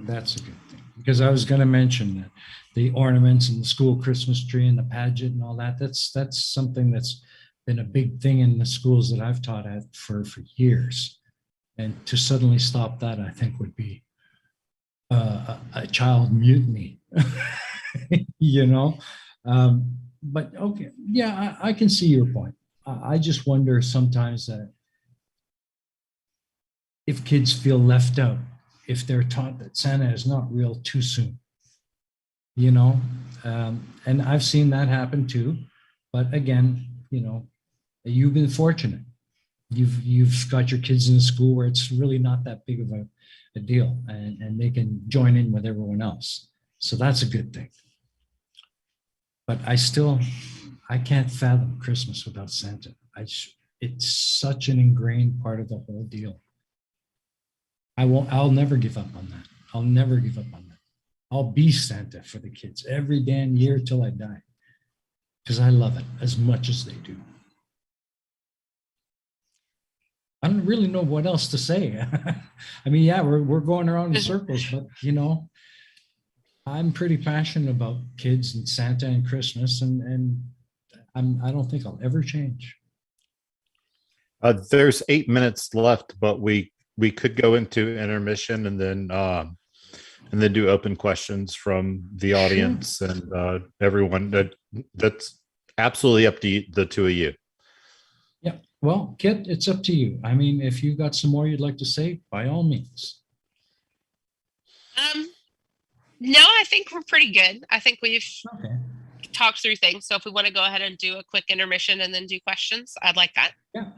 That's a good thing. Because I was going to mention that the ornaments and the school Christmas tree and the pageant and all that, that's something that's been a big thing in the schools that I've taught at for years. And to suddenly stop that, I think would be a child mutiny, you know? But okay, I can see your point. I just wonder sometimes that if kids feel left out, if they're taught that Santa is not real too soon, you know, and I've seen that happen too. But again, you know, you've been fortunate. You've got your kids in a school where it's really not that big of a deal, and they can join in with everyone else. So that's a good thing. But I can't fathom Christmas without Santa. It's such an ingrained part of the whole deal. I'll never give up on that. I'll never give up on that. I'll be Santa for the kids every damn year till I die, because I love it as much as they do. I don't really know what else to say. I mean, we're going around in circles, but you know, I'm pretty passionate about kids and Santa and Christmas, and I don't think I'll ever change. There's 8 minutes left, but we could go into intermission and then do open questions from the audience and everyone. That's absolutely up to the two of you. Yeah. Well, Kit, it's up to you. I mean, if you got some more you'd like to say, by all means. No, I think we're pretty good. I think we've talked through things. So if we want to go ahead and do a quick intermission and then do questions, I'd like that. Yeah.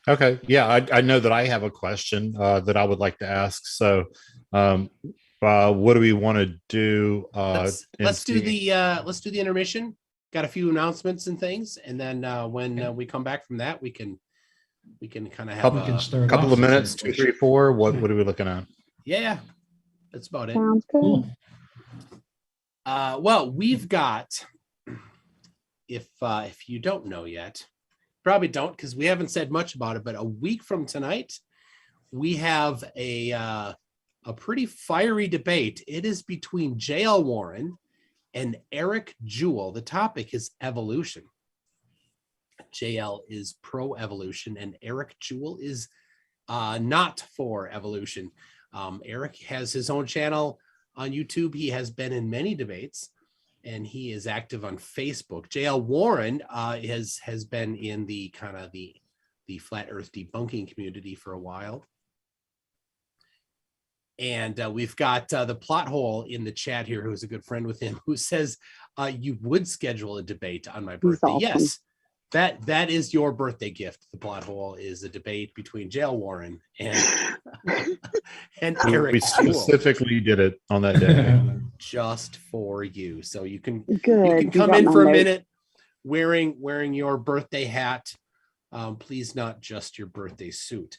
Okay. Yeah, I know that I have a question that I would like to ask. So what do we want to do? Let's do the intermission. Got a few announcements and things, and then when we come back from that, we can kind of have a couple of minutes, 2, 3, 4. What are we looking at? Yeah, that's about it. Sounds cool. Well, we've got, if you don't know yet, probably don't, because we haven't said much about it, but a week from tonight, we have a pretty fiery debate. It is between J.L. Warren and Eric Jewell. The topic is evolution. JL is pro-evolution and Eric Jewell is not for evolution. Eric has his own channel on YouTube. He has been in many debates and he is active on Facebook. JL Warren has been in the kind of the flat earth debunking community for a while. And we've got the plot hole in the chat here, who's a good friend with him, who says you would schedule a debate on my birthday. Awesome. Yes, that is your birthday gift. The plot hole is a debate between J.L. Warren and Eric. We specifically did it on that day. Just for you. So you can Good. come in for a minute wearing your birthday hat. Please not just your birthday suit.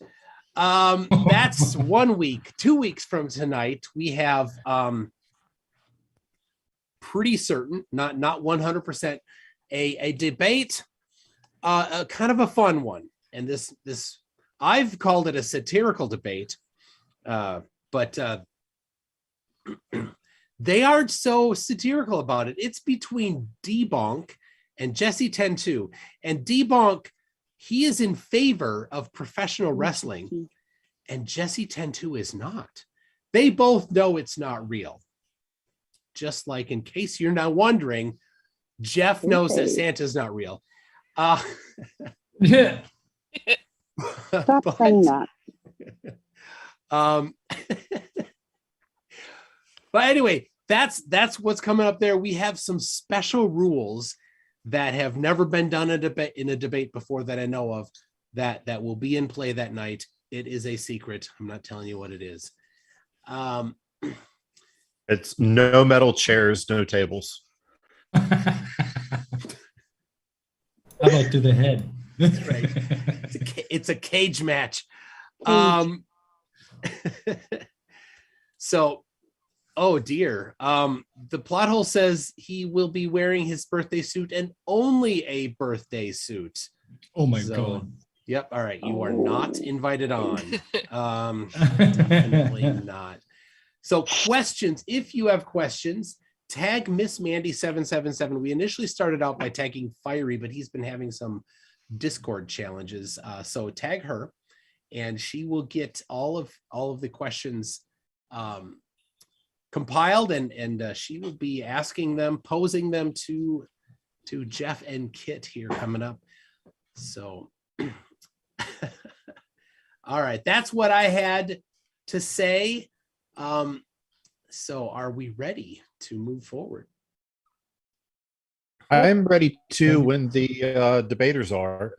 That's 1 week. 2 weeks from tonight, we have pretty certain, not 100%, a debate, kind of a fun one. And this I've called it a satirical debate, but they aren't so satirical about it. It's between Debonk and Jesse 10-2. And Debonk, he is in favor of professional wrestling, and Jesse 10-2 is not. They both know it's not real. Just like, in case you're not wondering, Jeff knows that Santa's not real. Yeah. Stop saying that. But anyway, that's what's coming up there. We have some special rules that have never been done in a debate before that I know of, that will be in play that night. It is a secret. I'm not telling you what it is. It's no metal chairs, no tables. How about to the head? That's right. It's a cage match. So, oh dear. The plot hole says he will be wearing his birthday suit, and only a birthday suit. Oh my God. Yep. All right. You are not invited on. Definitely not. So questions, if you have questions, tag Miss Mandy 777. We initially started out by tagging Fiery, but he's been having some Discord challenges. So tag her, and she will get all of the questions compiled, and she will be asking them, posing them to Jeff and Kit here coming up. So all right, that's what I had to say. So are we ready to move forward? I'm ready to when the debaters are.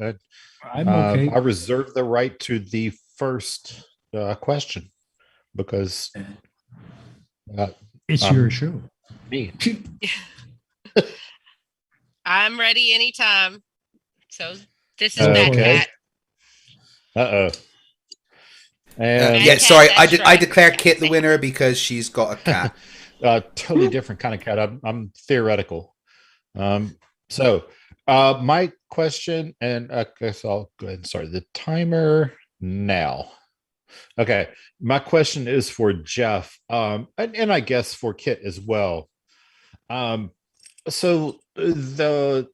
I'm okay. I reserve the right to the first question because it's your show. Me. I'm ready anytime. So this is Okay. Bad Cat. Uh-oh. And Yeah, sorry, That's I right. declare Kit the winner because she's got a cat. totally different kind of cat. I'm theoretical. So my question, and I guess I'll go ahead and start the timer now. Okay, my question is for Jeff, and I guess for Kit as well. So the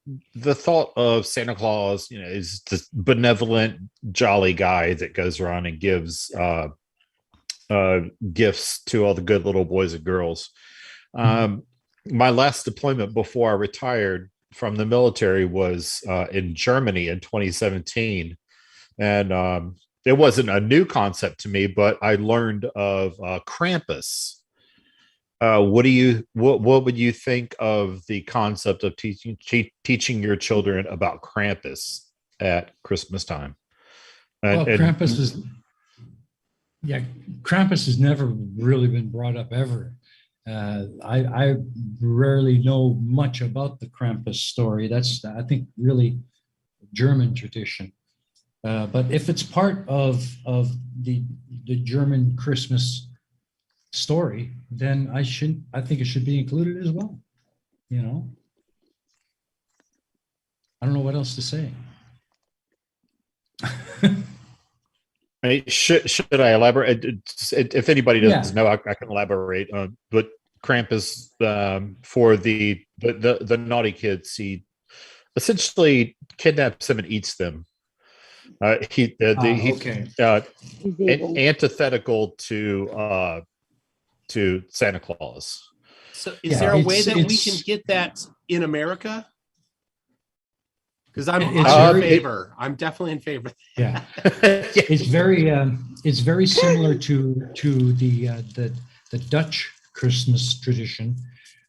thought of Santa Claus, is this benevolent, jolly guy that goes around and gives gifts to all the good little boys and girls. My last deployment before I retired from the military was in Germany in 2017, and it wasn't a new concept to me, but I learned of Krampus. What would you think of the concept of teaching your children about Krampus at Christmas time? Krampus has never really been brought up ever. I rarely know much about the Krampus story. That's, I think, really German tradition. But if it's part of the German Christmas story, then I think it should be included as well. I don't know what else to say. Should I elaborate? If anybody doesn't know, I can elaborate. But Krampus, for the naughty kids, he essentially kidnaps them and eats them. He's antithetical to Santa Claus. So is there a way that we can get that in America? Because I'm in favor. I'm definitely in favor. Yeah, it's very similar to the Dutch Christmas tradition,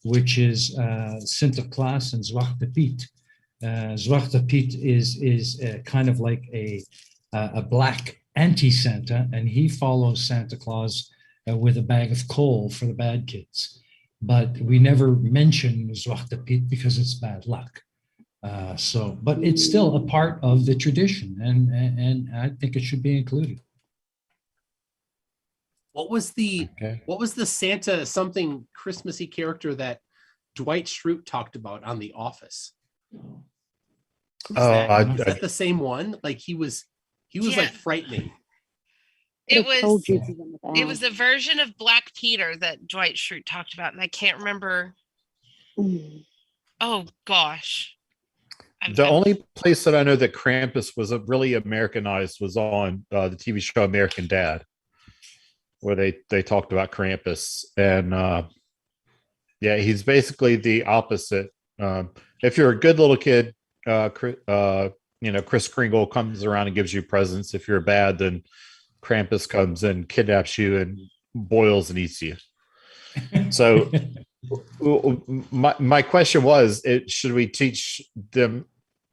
which is Sinterklaas and Zwarte Piet. Zwarte Piet is kind of like a black anti-Santa, and he follows Santa Claus with a bag of coal for the bad kids. But we never mention Zwarte Piet because it's bad luck. But it's still a part of the tradition, and I think it should be included. What was the Okay. Santa something Christmassy character that Dwight Schrute talked about on The Office? Is that the same one? Like he was like frightening. It I told was you he went with it was a version of Black Peter that Dwight Schrute talked about, and I can't remember. Mm. Oh gosh. The only place that I know that Krampus was really Americanized was on the TV show American Dad, where they talked about Krampus, and yeah, he's basically the opposite. If you're a good little kid, Kris Kringle comes around and gives you presents. If you're bad, then Krampus comes and kidnaps you and boils and eats you. So my question was, should we teach them,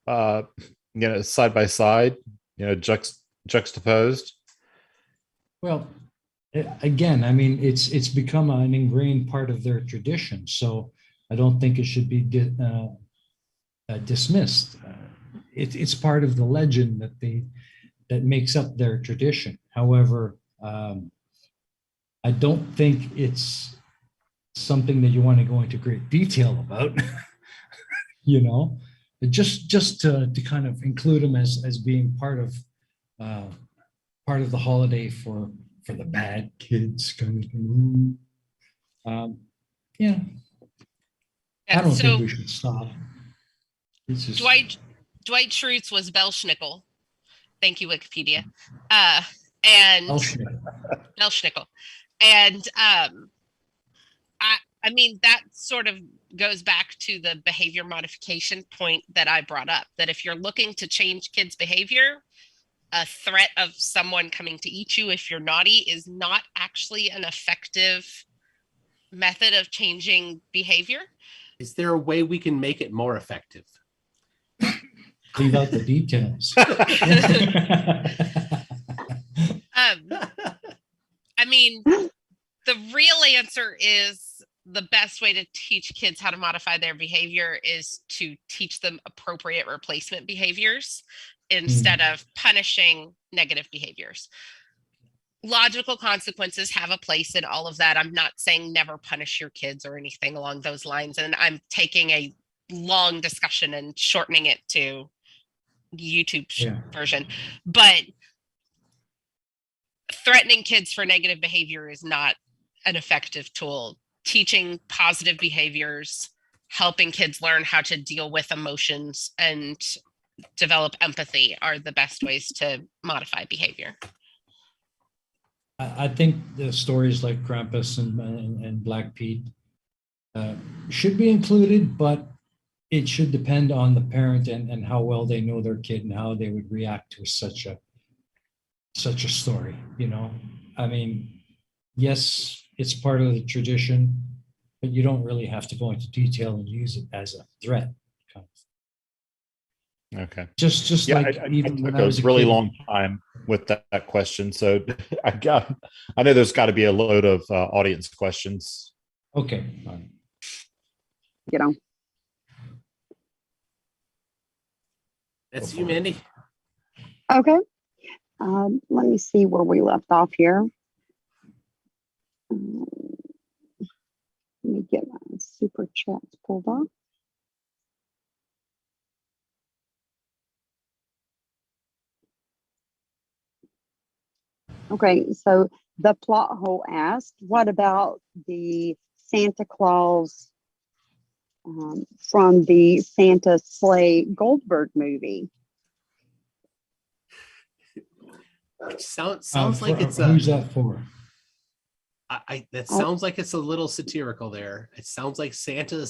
side by side, juxtaposed? Well, again, I mean, it's become an ingrained part of their tradition. So I don't think it should be dismissed. It's part of the legend that makes up their tradition. However, I don't think it's something that you want to go into great detail about. But just to kind of include them as being part of the holiday for the bad kids. Yeah. I don't think we should stop. It's just, Dwight Schrute was Belschnickel. Thank you, Wikipedia. And Belschnickel. And I mean, that sort of goes back to the behavior modification point that I brought up, that if you're looking to change kids' behavior, a threat of someone coming to eat you if you're naughty is not actually an effective method of changing behavior. Is there a way we can make it more effective? Leave out the details. I mean, the real answer is the best way to teach kids how to modify their behavior is to teach them appropriate replacement behaviors instead of punishing negative behaviors. Logical consequences have a place in all of that. I'm not saying never punish your kids or anything along those lines. And I'm taking a long discussion and shortening it to YouTube version. But threatening kids for negative behavior is not an effective tool. Teaching positive behaviors, helping kids learn how to deal with emotions and develop empathy are the best ways to modify behavior. I think the stories like Krampus and Black Pete should be included, but it should depend on the parent and how well they know their kid and how they would react to such a story. I mean, yes, it's part of the tradition, but you don't really have to go into detail and use it as a threat. Okay. Just Yeah, like even when I I was a a really kid. long time with that question. So I know there's got to be a load of audience questions. Okay. That's you, Mandy. Okay. Let me see where we left off here. Let me get my super chats pulled up. Okay, so the plot hole asked, what about the Santa Claus from the Santa Sleigh Goldberg movie? Sounds like it's who's that for? That sounds like it's a little satirical there. It sounds like Santa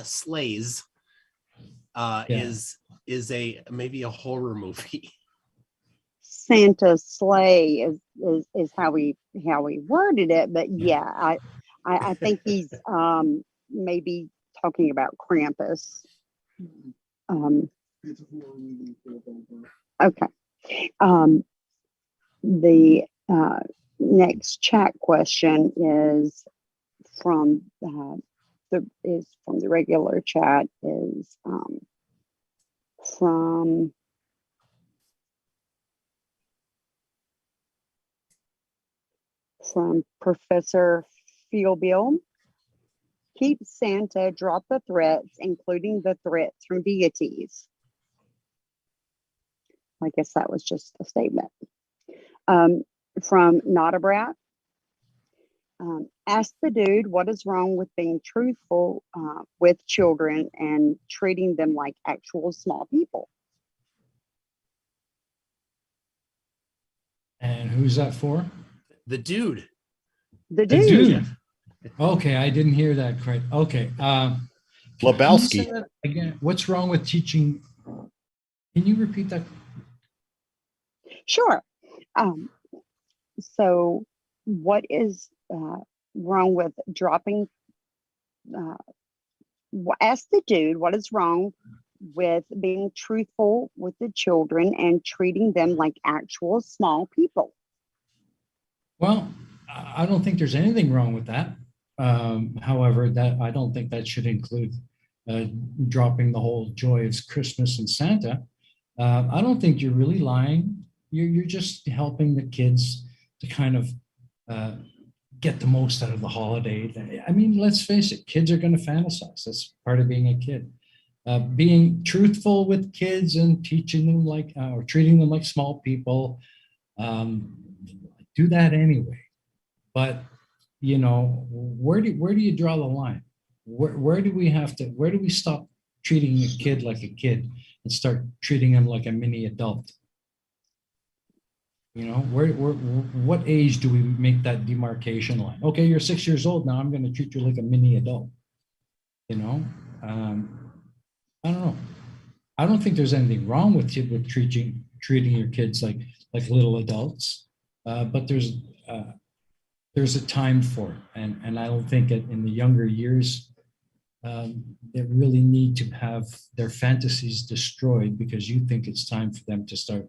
Sleighs is maybe a horror movie. Santa Sleigh is how we worded it, but yeah, I think he's maybe talking about Krampus. Okay. The next chat question is from the regular chat is from from Professor Philbill. Keep Santa, drop the threats, including the threats from deities. I guess that was just a statement. From Not a Brat. Ask the dude what is wrong with being truthful with children and treating them like actual small people. And who's that for? The dude. The The dude. dude. Okay, I didn't hear that correct. Okay. Can you Lebowski. say that again? What's wrong with teaching? Can you repeat that? Sure. So what is wrong with dropping, ask the dude what is wrong with being truthful with the children and treating them like actual small people. Well, I don't think there's anything wrong with that. However, that I don't think that should include dropping the whole joy of Christmas and Santa. I don't think you're really lying. You're just helping the kids to kind of get the most out of the holiday. I mean, let's face it, kids are going to fantasize. That's part of being a kid. Being truthful with kids and teaching them like, or treating them like small people, do that anyway. But you know, where do you draw the line? Where do we stop treating a kid like a kid and start treating him like a mini adult? You know, what age do we make that demarcation line? Okay, you're 6 years old now. I'm going to treat you like a mini adult. You know, I don't know. I don't think there's anything wrong with treating your kids like little adults, but there's a time for it, and I don't think in the younger years they really need to have their fantasies destroyed because you think it's time for them to start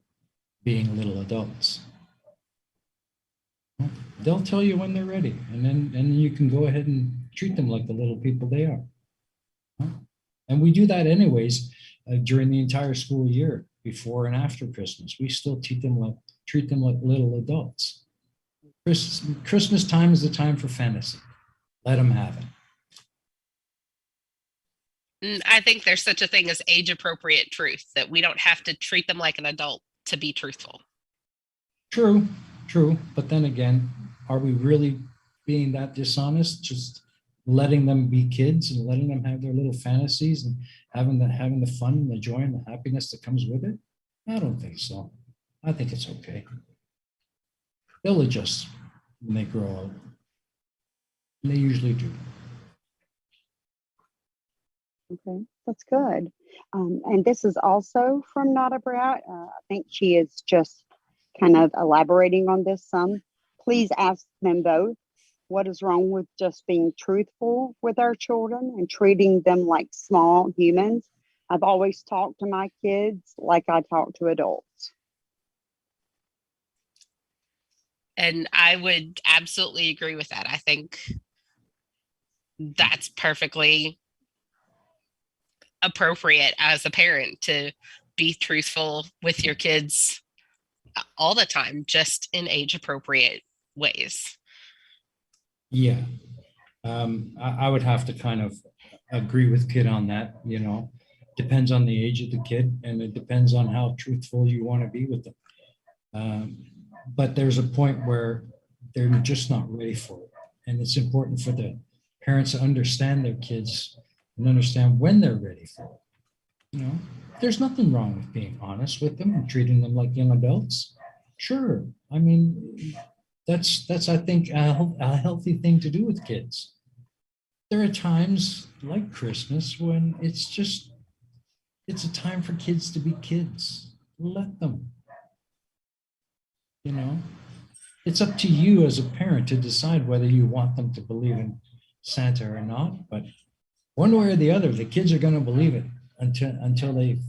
being little adults. They'll tell you when they're ready, and then you can go ahead and treat them like the little people they are. And we do that anyways during the entire school year, before and after Christmas. We still treat them like little adults. Christmas time is the time for fantasy. Let them have it. I think there's such a thing as age-appropriate truth, that we don't have to treat them like an adult to be truthful. True. But then again, are we really being that dishonest? Just letting them be kids and letting them have their little fantasies and having the fun and the joy and the happiness that comes with it? I don't think so. I think it's okay. They'll adjust when they grow up. And they usually do. Okay, that's good. And this is also from Not a Brat. I think she is just kind of elaborating on this some. Please ask them both what is wrong with just being truthful with our children and treating them like small humans. I've always talked to my kids like I talk to adults. And I would absolutely agree with that. I think that's perfectly appropriate as a parent, to be truthful with your kids all the time, just in age appropriate ways. Yeah. I would have to kind of agree with Kid on that. You know, depends on the age of the kid, and it depends on how truthful you want to be with them. But there's a point where they're just not ready for it. And it's important for the parents to understand their kids and understand when they're ready for it. You know, there's nothing wrong with being honest with them and treating them like young adults. Sure. I mean, that's I think a healthy thing to do with kids. There are times like Christmas when it's a time for kids to be kids. Let them. You know, it's up to you as a parent to decide whether you want them to believe in Santa or not. But one way or the other, the kids are going to believe it until they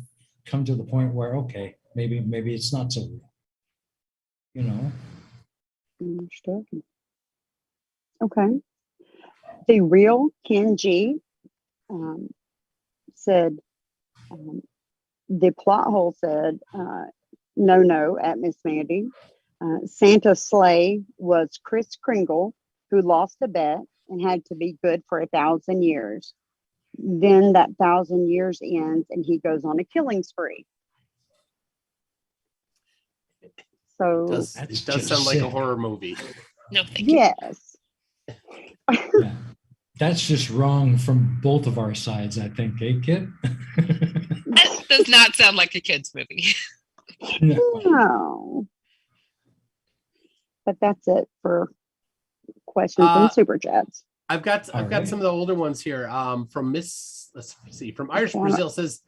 come to the point where, okay, maybe it's not so real. You know. Understood. Okay. The real Ken G said, the plot hole said, no at Miss Mandy. Santa's sleigh was Kris Kringle, who lost a bet and had to be good for 1,000 years. Then that 1,000 years ends and he goes on a killing spree. So It does sound like a horror movie. No, thank you. yes. Yeah. That's just wrong from both of our sides, I think, eh, Kit? That does not sound like a kid's movie. No. But that's it for questions and super chats. I've got right. some of the older ones here. From Irish Brazil says,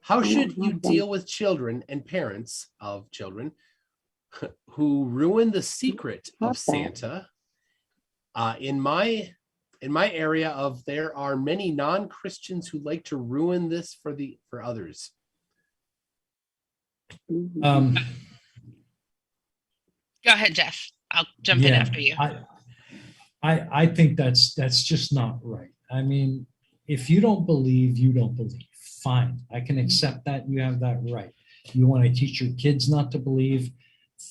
how should you deal with children and parents of children who ruin the secret of Santa? In my area there are many non-Christians who like to ruin this for others. Go ahead, Jeff. I'll jump in after you. I think that's just not right. I mean, if you don't believe, you don't believe. Fine. I can accept that. You have that right. You want to teach your kids not to believe?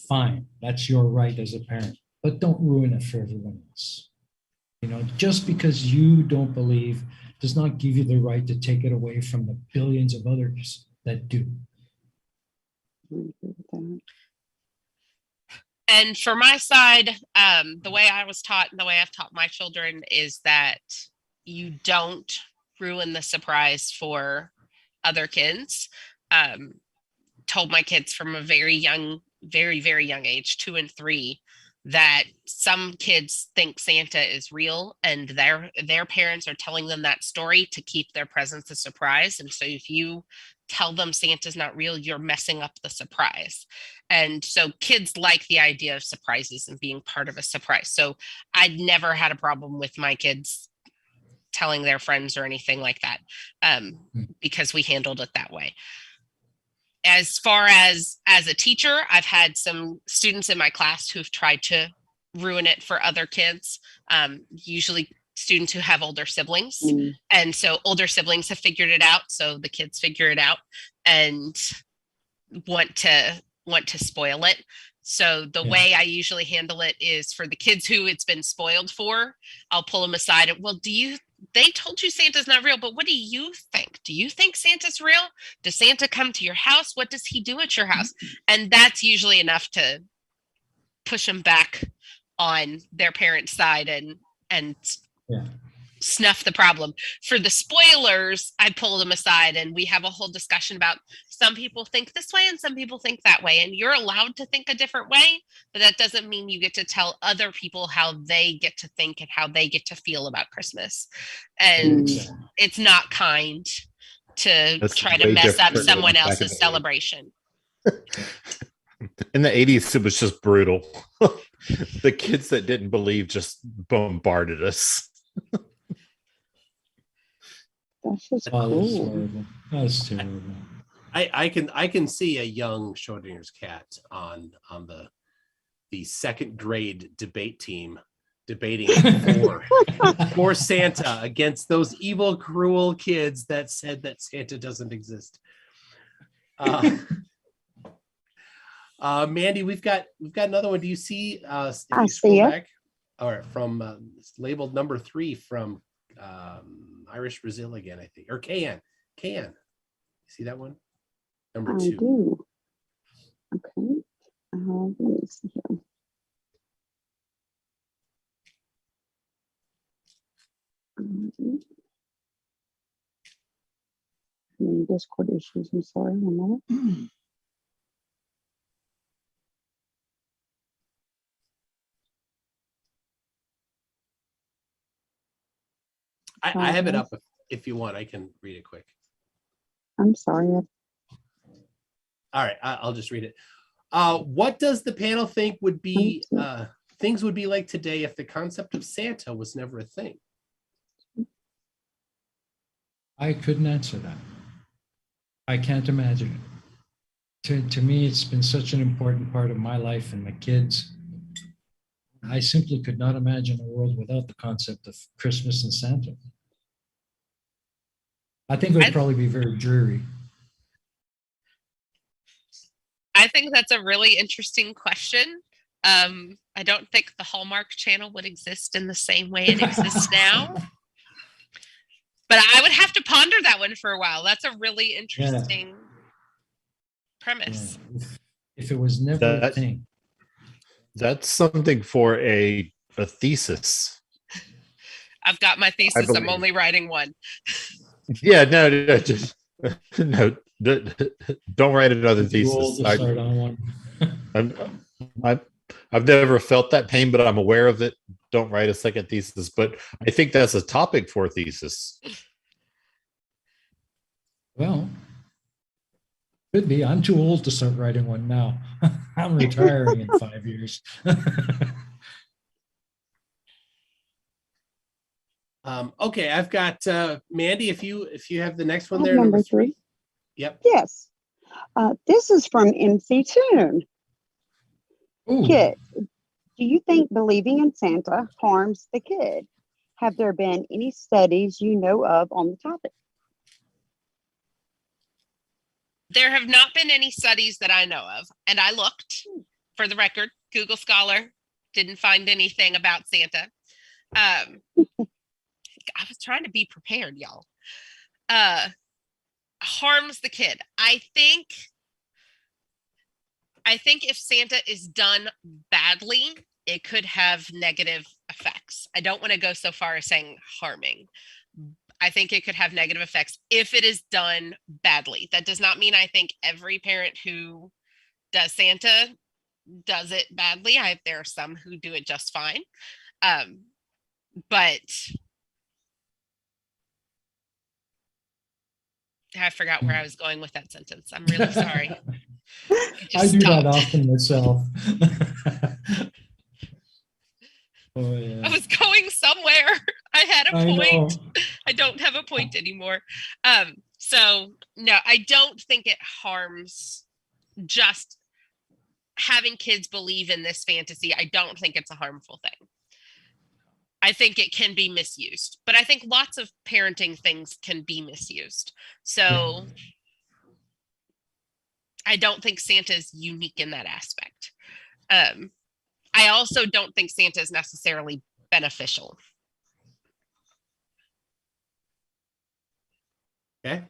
Fine. That's your right as a parent. But don't ruin it for everyone else. You know, just because you don't believe does not give you the right to take it away from the billions of others that do. And for my side, the way I was taught and the way I've taught my children is that you don't ruin the surprise for other kids. Told my kids from a very young age, 2 and 3, that some kids think Santa is real and their parents are telling them that story to keep their presents a surprise. And so if you tell them Santa's not real, you're messing up the surprise. And so kids like the idea of surprises and being part of a surprise. So I'd never had a problem with my kids telling their friends or anything like that, because we handled it that way. As far as a teacher, I've had some students in my class who've tried to ruin it for other kids, usually students who have older siblings. And so older siblings have figured it out. So the kids figure it out and want to spoil it. So the way I usually handle it is for the kids who it's been spoiled for, I'll pull them aside and, well, they told you Santa's not real, but what do you think? Do you think Santa's real? Does Santa come to your house? What does he do at your house? And that's usually enough to push them back on their parents' side and snuff the problem. For the spoilers, I pull them aside and we have a whole discussion about some people think this way and some people think that way. And you're allowed to think a different way, but that doesn't mean you get to tell other people how they get to think and how they get to feel about Christmas. And it's not kind to try to mess up someone else's celebration. In the 80s, it was just brutal. The kids that didn't believe just bombarded us. That's just cool. That's terrible. I can see a young Schrodinger's cat on the second grade debate team debating for Santa against those evil, cruel kids that said that Santa doesn't exist. Mandy, we've got another one. Do you see? I see it. Back? All right, from it's labeled number 3 from Irish Brazil again, I think, or KN. You see that one? Number 2. I do. Okay. Let me see here. Discord issues. I'm sorry. 1 minute. I have it up if you want. I can read it quick. I'm sorry. All right, I'll just read it. What does the panel think would be things would be like today if the concept of Santa was never a thing? I couldn't answer that. I can't imagine it. To me, it's been such an important part of my life and my kids. I simply could not imagine a world without the concept of Christmas and Santa. I think it would probably be very dreary. I think that's a really interesting question. I don't think the Hallmark Channel would exist in the same way it exists now. But I would have to ponder that one for a while. That's a really interesting premise. Yeah. If it was never a thing. That's something for a thesis. I've got my thesis. I'm only writing one. Yeah, no, just no. Don't write another thesis. I've never felt that pain, but I'm aware of it. Don't write a second thesis. But I think that's a topic for a thesis. Well, could be. I'm too old to start writing one now. I'm retiring in 5 years. Okay, I've got Mandy. If you have the next one there, number 3. Yep. Yes. This is from MC Toon. Kit, do you think believing in Santa harms the kid? Have there been any studies you know of on the topic? There have not been any studies that I know of, and I looked. For the record, Google Scholar didn't find anything about Santa. I was trying to be prepared, y'all. Harms the kid. I think if Santa is done badly, it could have negative effects. I don't want to go so far as saying harming. I think it could have negative effects if it is done badly. That does not mean I think every parent who does Santa does it badly. There are some who do it just fine. But I forgot where I was going with that sentence. I'm really sorry. I do that often myself. Oh, yeah. I was going somewhere. I had a point. I don't have a point anymore. So no, I don't think it harms just having kids believe in this fantasy. I don't think it's a harmful thing. I think it can be misused, but I think lots of parenting things can be misused. So I don't think Santa is unique in that aspect. I also don't think Santa is necessarily beneficial. Okay.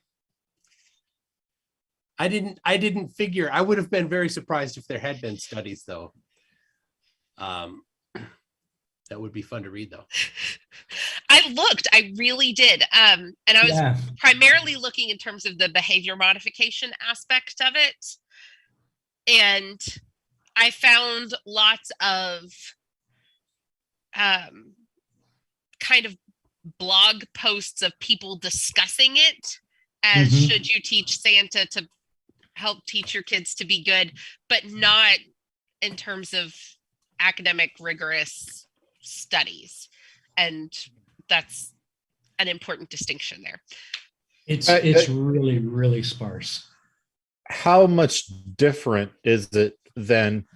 I didn't figure. I would have been very surprised if there had been studies, though. That would be fun to read, though. I looked. I really did. And I was primarily looking in terms of the behavior modification aspect of it. And I found lots of kind of blog posts of people discussing it as should you teach Santa to help teach your kids to be good, but not in terms of academic rigorous studies. And that's an important distinction there. It's really, really sparse. How much different is it than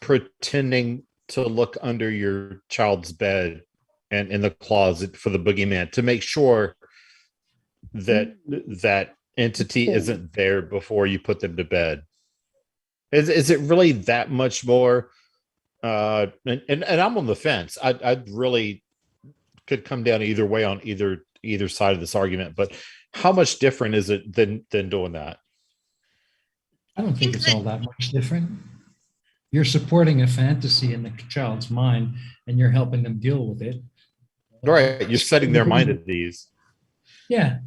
pretending to look under your child's bed and in the closet for the boogeyman to make sure that that entity isn't there before you put them to bed? Is it really that much more? And I'm on the fence. I really could come down either way on either side of this argument. But how much different is it than doing that? I don't think it's all that much different. You're supporting a fantasy in the child's mind, and you're helping them deal with it. Right, you're setting their mind at ease. Yeah.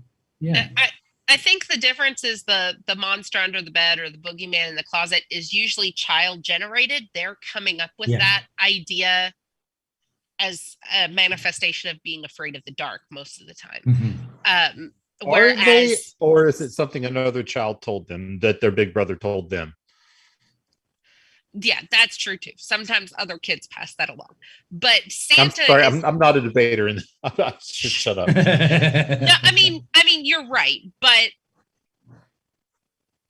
I think the difference is the monster under the bed or the boogeyman in the closet is usually child generated. They're coming up with that idea as a manifestation of being afraid of the dark most of the time. Or is it something another child told them that their big brother told them? Yeah, that's true too. Sometimes other kids pass that along. But Santa, I'm not a debater, and just shut up. No, I mean, you're right. But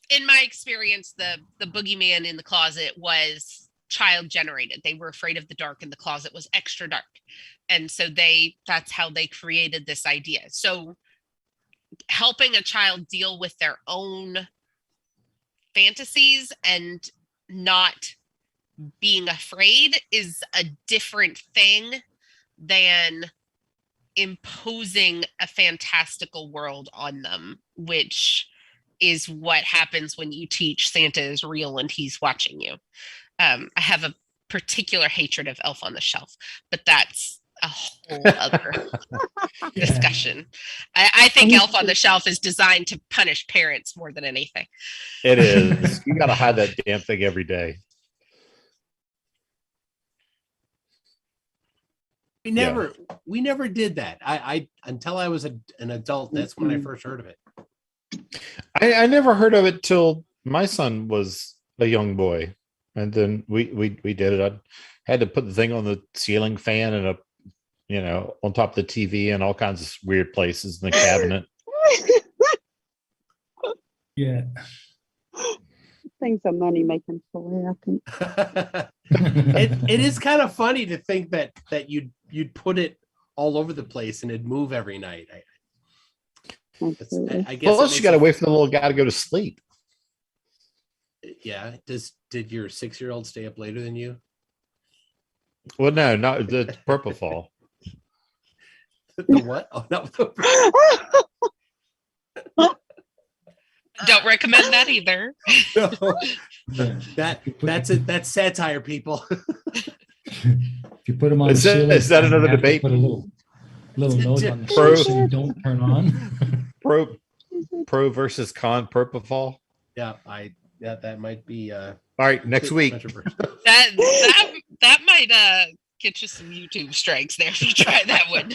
in my experience, the boogeyman in the closet was child generated. They were afraid of the dark, and the closet was extra dark, and so that's how they created this idea. So helping a child deal with their own fantasies and not being afraid is a different thing than imposing a fantastical world on them, which is what happens when you teach Santa is real and he's watching you. I have a particular hatred of Elf on the Shelf, but that's a whole other discussion. I think Elf on the Shelf is designed to punish parents more than anything. It is. You got to hide that damn thing every day. We never did that. I until I was an adult. That's when I first heard of it. I never heard of it till my son was a young boy, and then we did it. I had to put the thing on the ceiling fan and on top of the TV and all kinds of weird places in the cabinet. Yeah. Things of money making story, I think. It is kind of funny to think that you'd put it all over the place and it'd move every night. I guess. Well, you got to wait for the little guy to go to sleep. Yeah. Did your 6-year-old stay up later than you? Well, no, not the purple fall. The what? Oh no. Don't recommend that either. No. That's satire, people. If you put them on Is the ceiling, that you another have to debate? Put a little note on the Pro- ceiling so you don't turn on. Pro versus con purple fall. Yeah, that might be All right, next week. That might get you some YouTube strikes there if you try that one.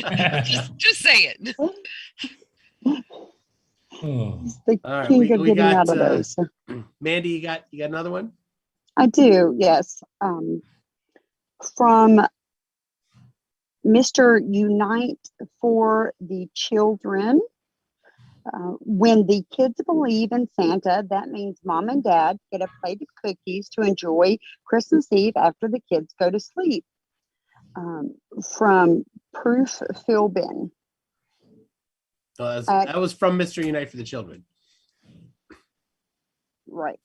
just saying. Oh. The All right, king we of getting got, out of those. Mandy, you got another one? I do, yes. From Mr. Unite for the Children. When the kids believe in Santa, that means mom and dad get a plate of cookies to enjoy Christmas Eve after the kids go to sleep. From Proof Philbin. That was from Mr. Unite for the Children. Right.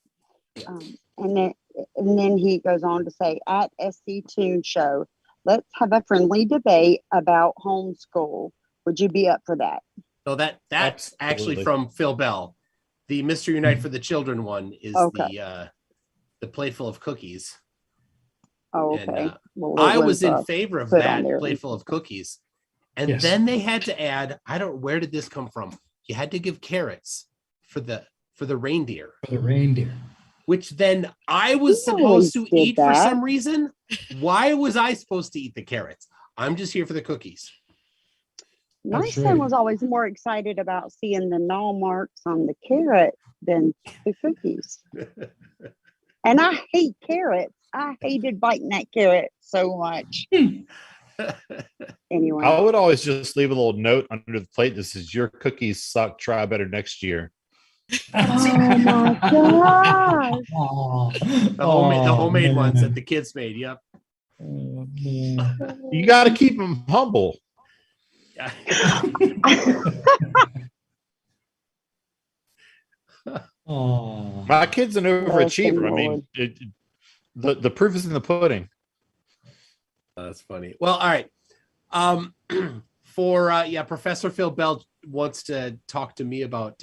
And then he goes on to say, at SC Toon Show, let's have a friendly debate about homeschool. Would you be up for that? So that's Absolutely. actually from Phil Bell. The Mr. Unite for the Children one is the plateful of cookies. Oh, okay. And, Well, I was in favor of put on that there. plateful of cookies. And Yes. then they had to add, where did this come from? You had to give carrots for the reindeer, For the reindeer. which then I was We supposed to always did eat for that. some reason. Why was I supposed to eat the carrots? I'm just here for the cookies. My That's son right. was always more excited about seeing the gnaw marks on the carrot than the cookies. And I hate carrots. I hated biting that carrot so much. Anyway. I would always just leave a little note under the plate that says, "Your cookies suck. Try better next year." Oh my gosh. Oh, The homemade ones man. that the kids made. Yep. Oh, man. You got to keep them humble. Yeah. Oh. My kid's an overachiever. I Lord. mean, the proof is in the pudding. That's funny. Well, all right. Professor Phil Bell wants to talk to me about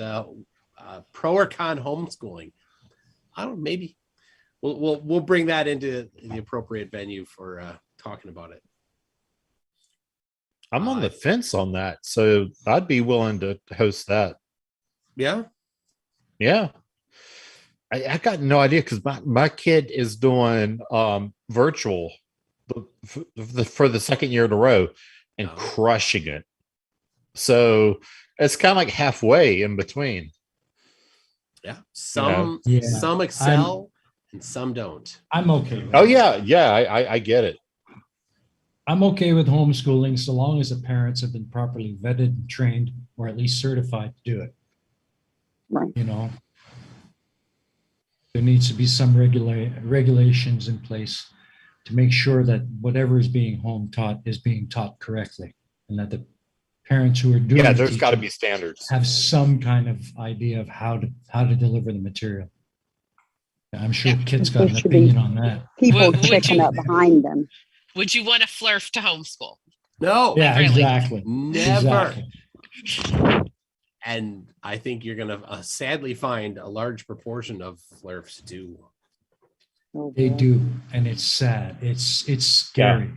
pro or con homeschooling. I don't know, maybe we'll bring that into the appropriate venue for talking about it. I'm on the fence on that, so I'd be willing to host that. Yeah. Yeah. I got no idea because my kid is doing virtual for the second year in a row and crushing it. So it's kind of like halfway in between. Yeah. Some excel and some don't. I'm okay. With Oh it. yeah. I get it. I'm okay with homeschooling so long as the parents have been properly vetted and trained, or at least certified to do it. Right. You know, there needs to be some regulations in place to make sure that whatever is being home taught is being taught correctly, and that the parents who are doing There's got to teaching be standards. have some kind of idea of how to deliver the material. I'm sure Yeah. Kit's got There an should be opinion on that. people Would checking you- up behind them. Would you want a flurf to homeschool? No, Yeah, Really? exactly. never. Exactly. And I think you're going to sadly find a large proportion of flirfs do. Oh, They boy. do, and it's sad. It's scary.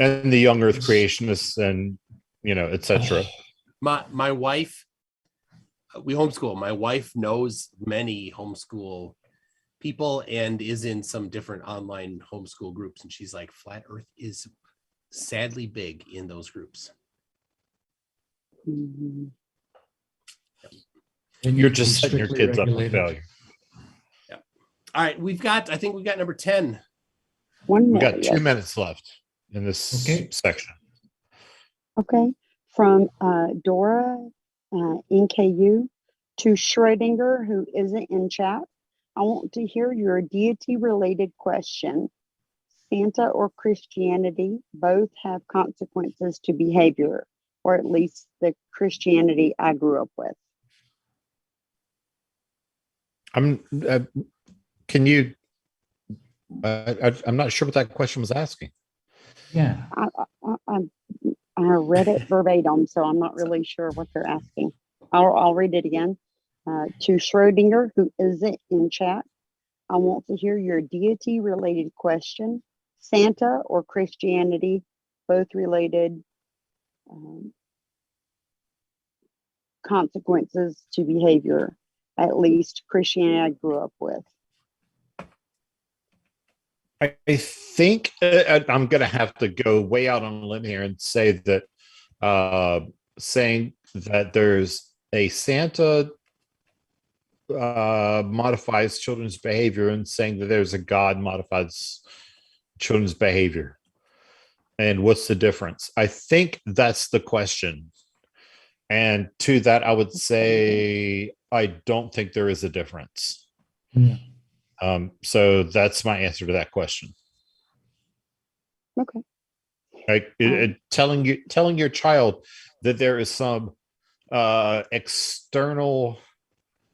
And the young Earth creationists and etc. My wife, we homeschool. My wife knows many homeschool people and is in some different online homeschool groups. And she's like, Flat Earth is sadly big in those groups. Mhm. They need You're to just be setting your strictly kids up for regulated. failure. All right, I think we've got number 10. One We more. got 2 yes. minutes left in this Okay. section. Okay. From Dora NKU to Schrodinger, who isn't in chat. I want to hear your deity related question. Santa or Christianity both have consequences to behavior, or at least the Christianity I grew up with. I'm not sure what that question was asking. Yeah. I read it verbatim, so I'm not really sure what they're asking. I'll read it again. To Schrodinger, who isn't in chat, I want to hear your deity related question. Santa or Christianity, both related consequences to behavior, at least Christianity I grew up with. I think I'm going to have to go way out on a limb here and say that saying that there's a Santa modifies children's behavior and saying that there's a God modifies children's behavior. And what's the difference? I think that's the question. And to that, I would say I don't think there is a difference. Yeah. So that's my answer to that question. Okay. Like telling your child that there is some external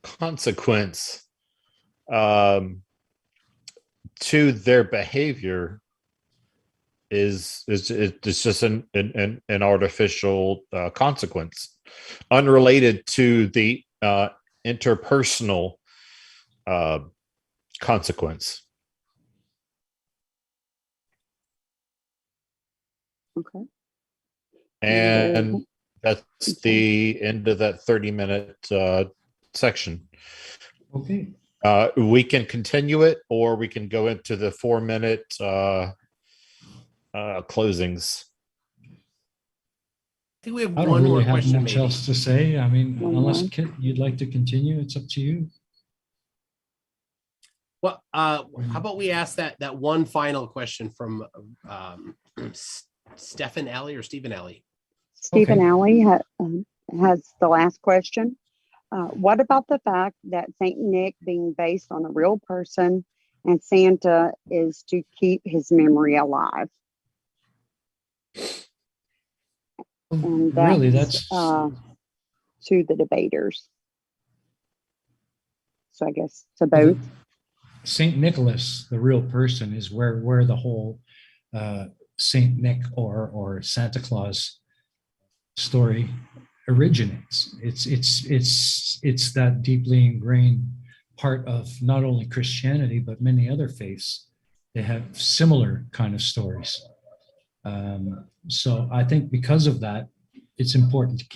consequence to their behavior is just an artificial consequence, unrelated to the interpersonal consequence. Okay. And that's the end of that 30-minute section. Okay. We can continue it, or we can go into the 4-minute closings. I think we have I don't one more really have question. much Maybe. else to say. I mean, One unless more. Kit, you'd like to continue, it's up to you. Well, how about we ask that one final question from Stephen Alley or Stephen Alley? Stephen Okay. Alley has the last question. What about the fact that Saint Nick being based on a real person and Santa is to keep his memory alive? And Really, that's to the debaters. So I guess to both. Saint Nicholas, the real person, is where the whole Saint Nick or Santa Claus story originates. It's that deeply ingrained part of not only Christianity but many other faiths. They have similar kind of stories. So I think because of that, it's important to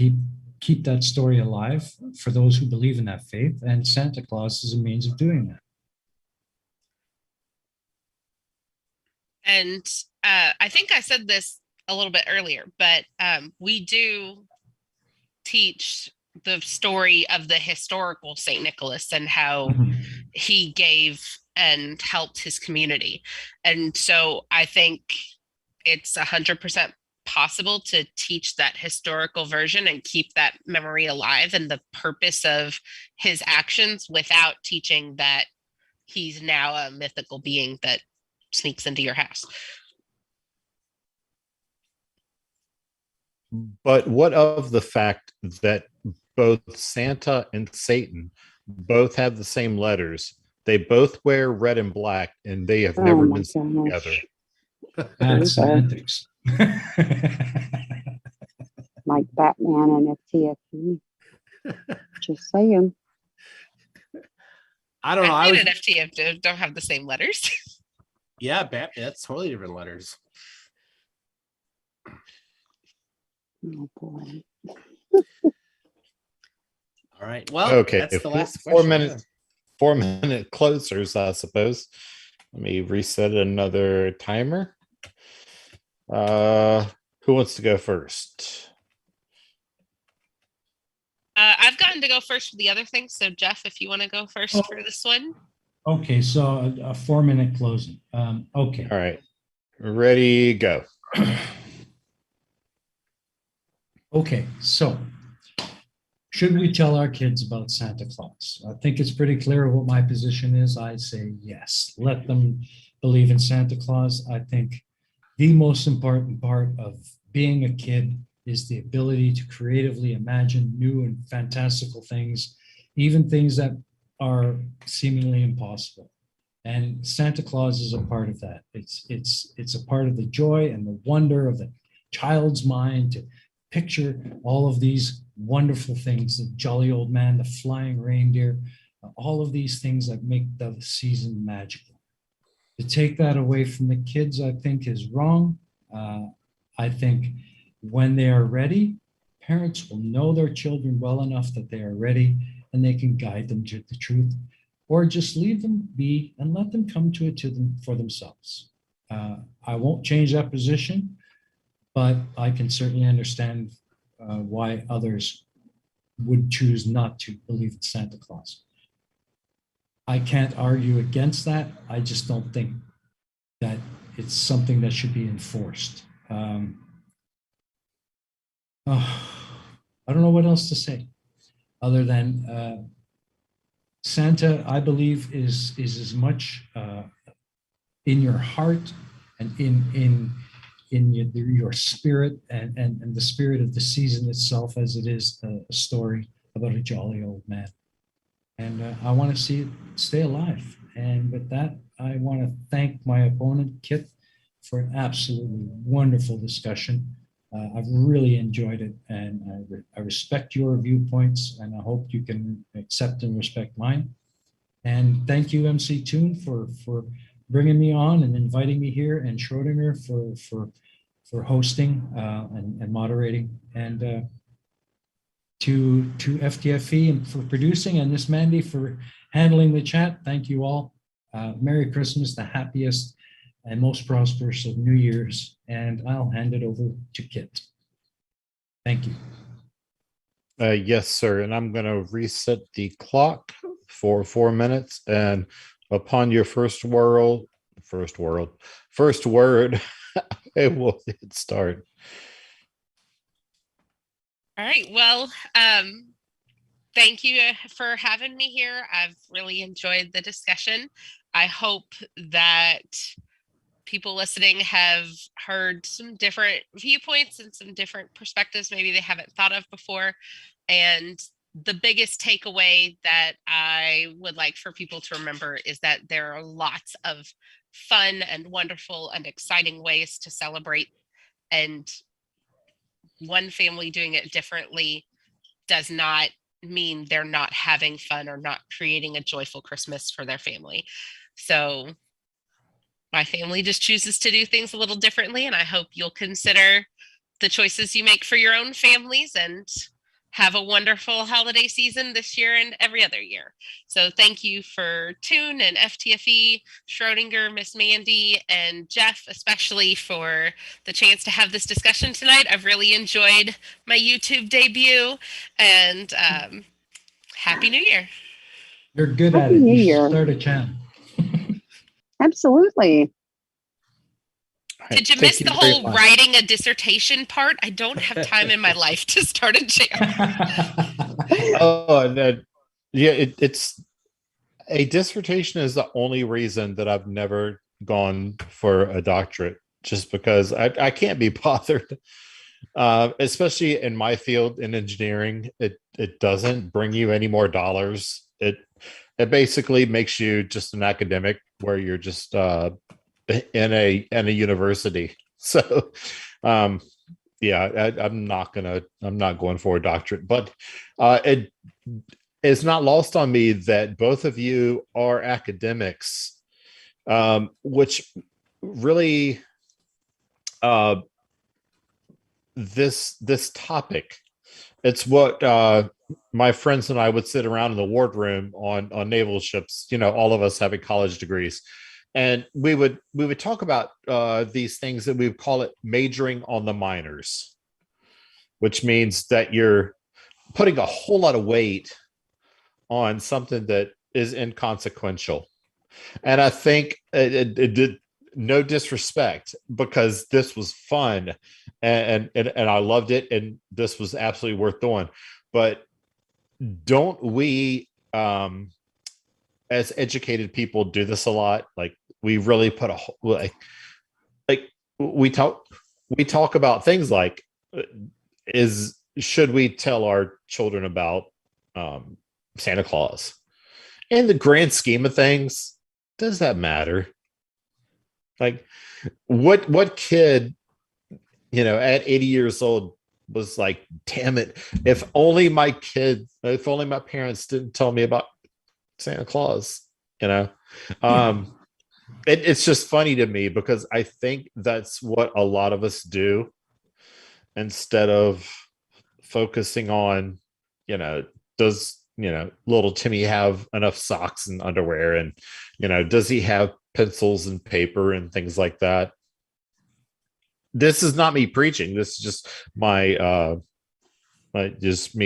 keep that story alive for those who believe in that faith, and Santa Claus is a means of doing that. And I think I said this a little bit earlier, but we do teach the story of the historical St. Nicholas and how he gave and helped his community. And so I think it's 100% possible to teach that historical version and keep that memory alive and the purpose of his actions without teaching that he's now a mythical being that sneaks into your house. But what of the fact that both Santa and Satan both have the same letters They both wear red and black, and they have Oh never my been seen gosh. together. That's semantics. Like Batman and FTFE. Just saying. I don't know. I Batman was and FTF don't have the same letters. yeah, Batman. That's totally different letters. Oh boy. All right. Well, Okay, that's the last 4 question. minutes. 4 minute closers, I suppose. Let me reset another timer. Who wants to go first? I've gotten to go first for the other things. So Jeff, if you want to go first for this one. Okay, so a 4-minute closing. Okay. All right. Ready, go. Okay, so should we tell our kids about Santa Claus? I think it's pretty clear what my position is. I say yes. Let them believe in Santa Claus. I think the most important part of being a kid is the ability to creatively imagine new and fantastical things, even things that are seemingly impossible. And Santa Claus is a part of that. It's a part of the joy and the wonder of the child's mind to picture all of these wonderful things, the jolly old man, the flying reindeer, all of these things that make the season magical. To take that away from the kids, I think, is wrong. I think when they are ready, parents will know their children well enough that they are ready and they can guide them to the truth, or just leave them be and let them come to it to them for themselves. I won't change that position, but I can certainly understand why others would choose not to believe in Santa Claus. I can't argue against that. I just don't think that it's something that should be enforced. I don't know what else to say other than Santa, I believe, is as much in your heart and in your spirit and the spirit of the season itself as it is a story about a jolly old man. And I want to see it stay alive. And with that, I want to thank my opponent, Kit, for an absolutely wonderful discussion. I've really enjoyed it, and I respect your viewpoints, and I hope you can accept and respect mine. And thank you, MC Toon, for bringing me on and inviting me here, and Schrodinger for hosting and moderating, and to FTFE and for producing, and Miss Mandy for handling the chat. Thank you all. Merry Christmas, the happiest and most prosperous of New Year's, and I'll hand it over to Kit. Thank you. Yes, sir. And I'm going to reset the clock for 4 minutes. And upon your first word, it will hit start. All right. Well, thank you for having me here. I've really enjoyed the discussion. I hope that people listening have heard some different viewpoints and some different perspectives maybe they haven't thought of before. And the biggest takeaway that I would like for people to remember is that there are lots of fun and wonderful and exciting ways to celebrate, and one family doing it differently does not mean they're not having fun or not creating a joyful Christmas for their family. So my family just chooses to do things a little differently, and I hope you'll consider the choices you make for your own families and have a wonderful holiday season this year and every other year. So thank you for Toon and FTFE, Schrodinger, Miss Mandy, and Jeff, especially for the chance to have this discussion tonight. I've really enjoyed my YouTube debut, and Happy New Year. You're good Happy at it. New You should Year. start a channel. Absolutely. Did you Thank miss you the very whole much. writing a dissertation part? I don't have time in my life to start a channel. Oh, no. Yeah, it's a dissertation is the only reason that I've never gone for a doctorate, just because I can't be bothered. Especially in my field in engineering, it doesn't bring you any more dollars. it basically makes you just an academic where you're just in a university. So yeah, I'm not going for a doctorate, but it is not lost on me that both of you are academics, which really this topic, it's what my friends and I would sit around in the wardroom on naval ships, all of us having college degrees, and we would talk about these things, that we would call it majoring on the minors, which means that you're putting a whole lot of weight on something that is inconsequential. And I think it did, no disrespect, because this was fun and I loved it, and this was absolutely worth doing. But don't we, as educated people, do this a lot? Like, we really put like we talk about things like, should we tell our children about Santa Claus? In the grand scheme of things, does that matter? Like, what kid, at 80 years old was like, damn it, if only my parents didn't tell me about Santa Claus, it's just funny to me, because I think that's what a lot of us do, instead of focusing on, does little Timmy have enough socks and underwear, and does he have pencils and paper and things like that. This is not me preaching. This is just my just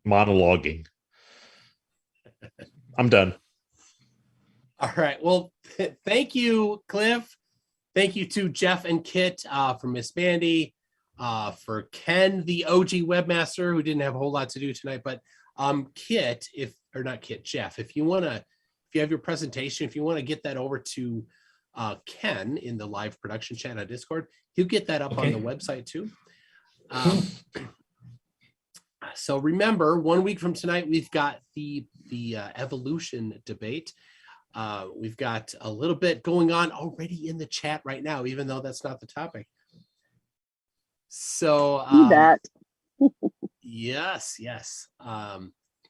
monologuing. I'm done. All right. Well, thank you, Cliff. Thank you to Jeff and Kit for Miss Bandy, for Ken, the OG webmaster, who didn't have a whole lot to do tonight. But Jeff, if you have your presentation, if you want to get that over to Ken in the live production chat on Discord, he'll get that up on the website too. So remember, 1 week from tonight, we've got the evolution debate. We've got a little bit going on already in the chat right now, even though that's not the topic. So yes.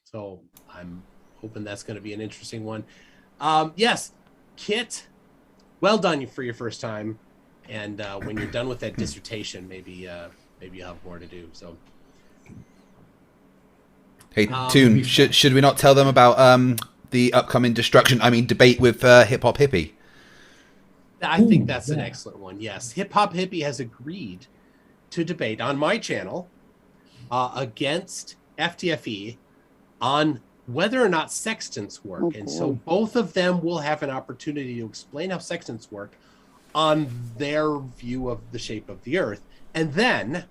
So I'm hoping that's going to be an interesting one. Yes, Kit, well done for your first time. And when you're done with that dissertation, maybe you'll have more to do. So, hey, Toon, should we not tell them about the upcoming debate with Hip Hop Hippie? I think that's an excellent one. Yes, Hip Hop Hippie has agreed to debate on my channel against FTFE on whether or not sextants work. Okay. And so both of them will have an opportunity to explain how sextants work on their view of the shape of the earth. And then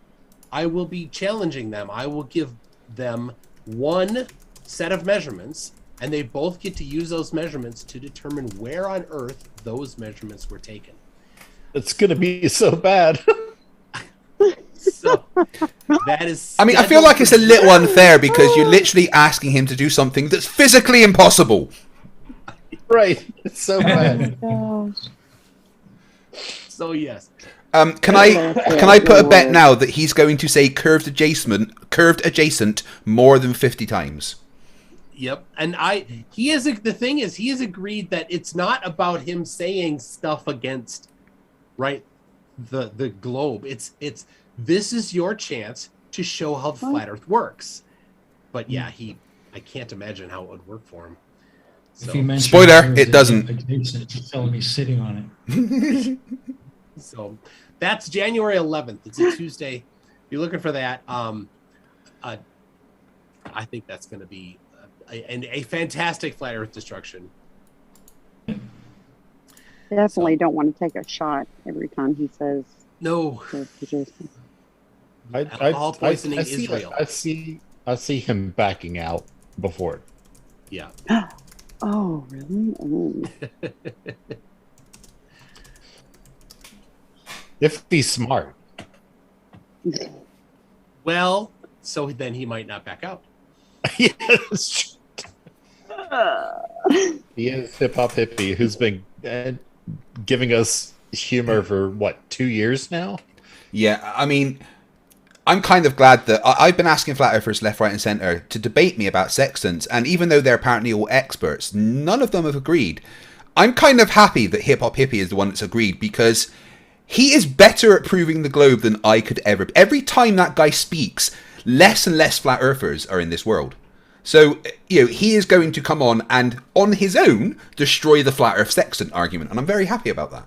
I will be challenging them. I will give them one set of measurements, and they both get to use those measurements to determine where on earth those measurements were taken. It's going to be so bad. So that is. I mean, I feel like it's a little unfair, because you're literally asking him to do something that's physically impossible. Right. It's so bad. Oh, So yes. Can I put a bet now that he's going to say curved adjacent more than 50 times? Yep. And the thing is, he has agreed that it's not about him saying stuff against, right, the globe. It's this is your chance to show how the flat earth works. But yeah, I can't imagine how it would work for him. So, If he mentions spoiler, it doesn't. Adjacent, just tell him he's sitting on it. so that's January 11th. It's a Tuesday. If you're looking for that, I think that's going to be a fantastic flat earth destruction. definitely don't want to take a shot every time he says. No. Alcohol poisoning is real. I see him backing out before. Yeah. Oh, really? Oh. If he's smart. Well, so then he might not back out. Yes. He is Hip Hop Hippie, who's been giving us humor for, what, 2 years now? Yeah, I mean, I'm kind of glad that I've been asking Flat Earthers left, right, and centre to debate me about sextants, and even though they're apparently all experts, none of them have agreed. I'm kind of happy that Hip Hop Hippie is the one that's agreed, because he is better at proving the globe than I could ever. Every time that guy speaks, less and less Flat Earthers are in this world. So, he is going to come on and, on his own, destroy the Flat Earth sextant argument, and I'm very happy about that.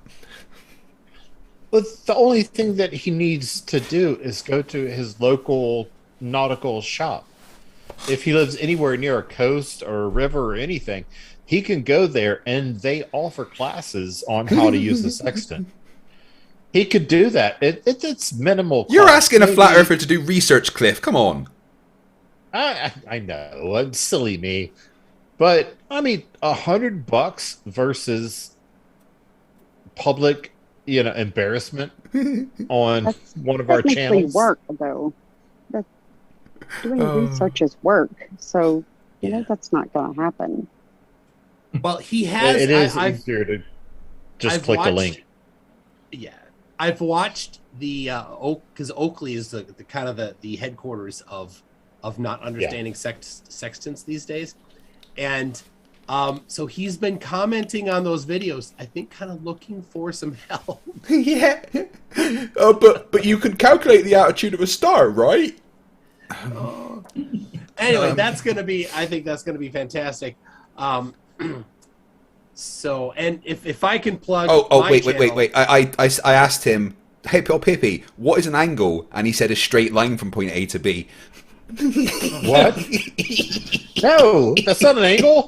But the only thing that he needs to do is go to his local nautical shop. If he lives anywhere near a coast or a river or anything, he can go there and they offer classes on how to use the sextant. He could do that. It's minimal cost. You're asking a Flat Earther to do research, Cliff. Come on. I know. It's silly me. But, I mean, $100 versus public embarrassment on one of our channels. Work, though. Doing research is work, so that's not going to happen. Well, he has. It is easier to just click a link. Yeah, I've watched the because Oakley is the kind of the headquarters of not understanding sextants these days, and so he's been commenting on those videos, I think kind of looking for some help. Yeah. But you can calculate the altitude of a star, right? Anyway, I think that's gonna be fantastic. So, and if I can plug wait. I asked him, hey Pippi, what is an angle? And he said a straight line from point A to B. What? No, that's not an angle.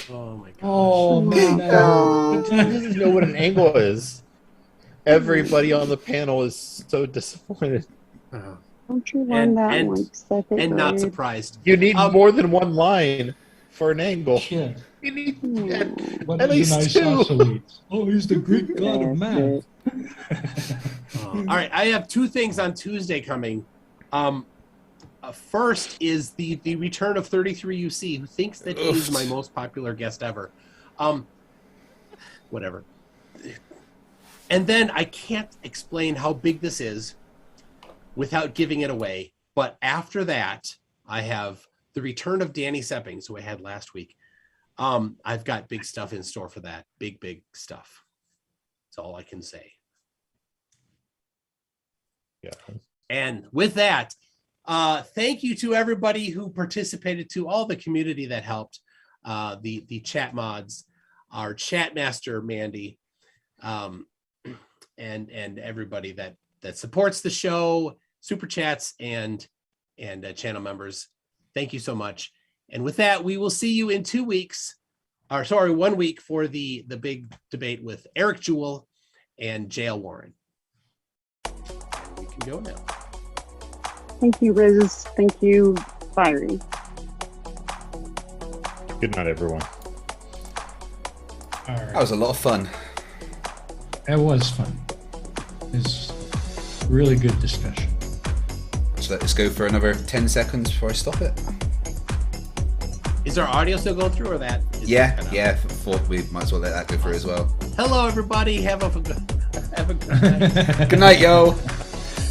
Oh my god. Oh man, no. He doesn't know what an angle is. Everybody on the panel is so disappointed. Don't you learn that once? And not surprised. You need more than one line for an angle. Yeah. You need at least two. Oh, he's the Greek god of math. All right, I have two things on Tuesday coming. First is the return of 33UC, who thinks that he is my most popular guest ever. Whatever. And then I can't explain how big this is without giving it away. But after that, I have the return of Danny Seppings, who I had last week. I've got big stuff in store for that. Big stuff. That's all I can say. Yeah. And with that, thank you to everybody who participated, to all the community that helped, the chat mods, our chat master Mandy, and everybody that supports the show, super chats and channel members. Thank you so much. And with that, we will see you in 2 weeks, 1 week, for the big debate with Eric Jewell and JL Warren. You can go now. Thank you, Riz. Thank you, Fiery. Good night, everyone. All right. That was a lot of fun. That was fun. It's really good discussion. So let this go for another 10 seconds before I stop it. Is our audio still going through, or that? Yeah. Thought we might as well let that go through as well. Hello, everybody. Have a good night. Good night, yo.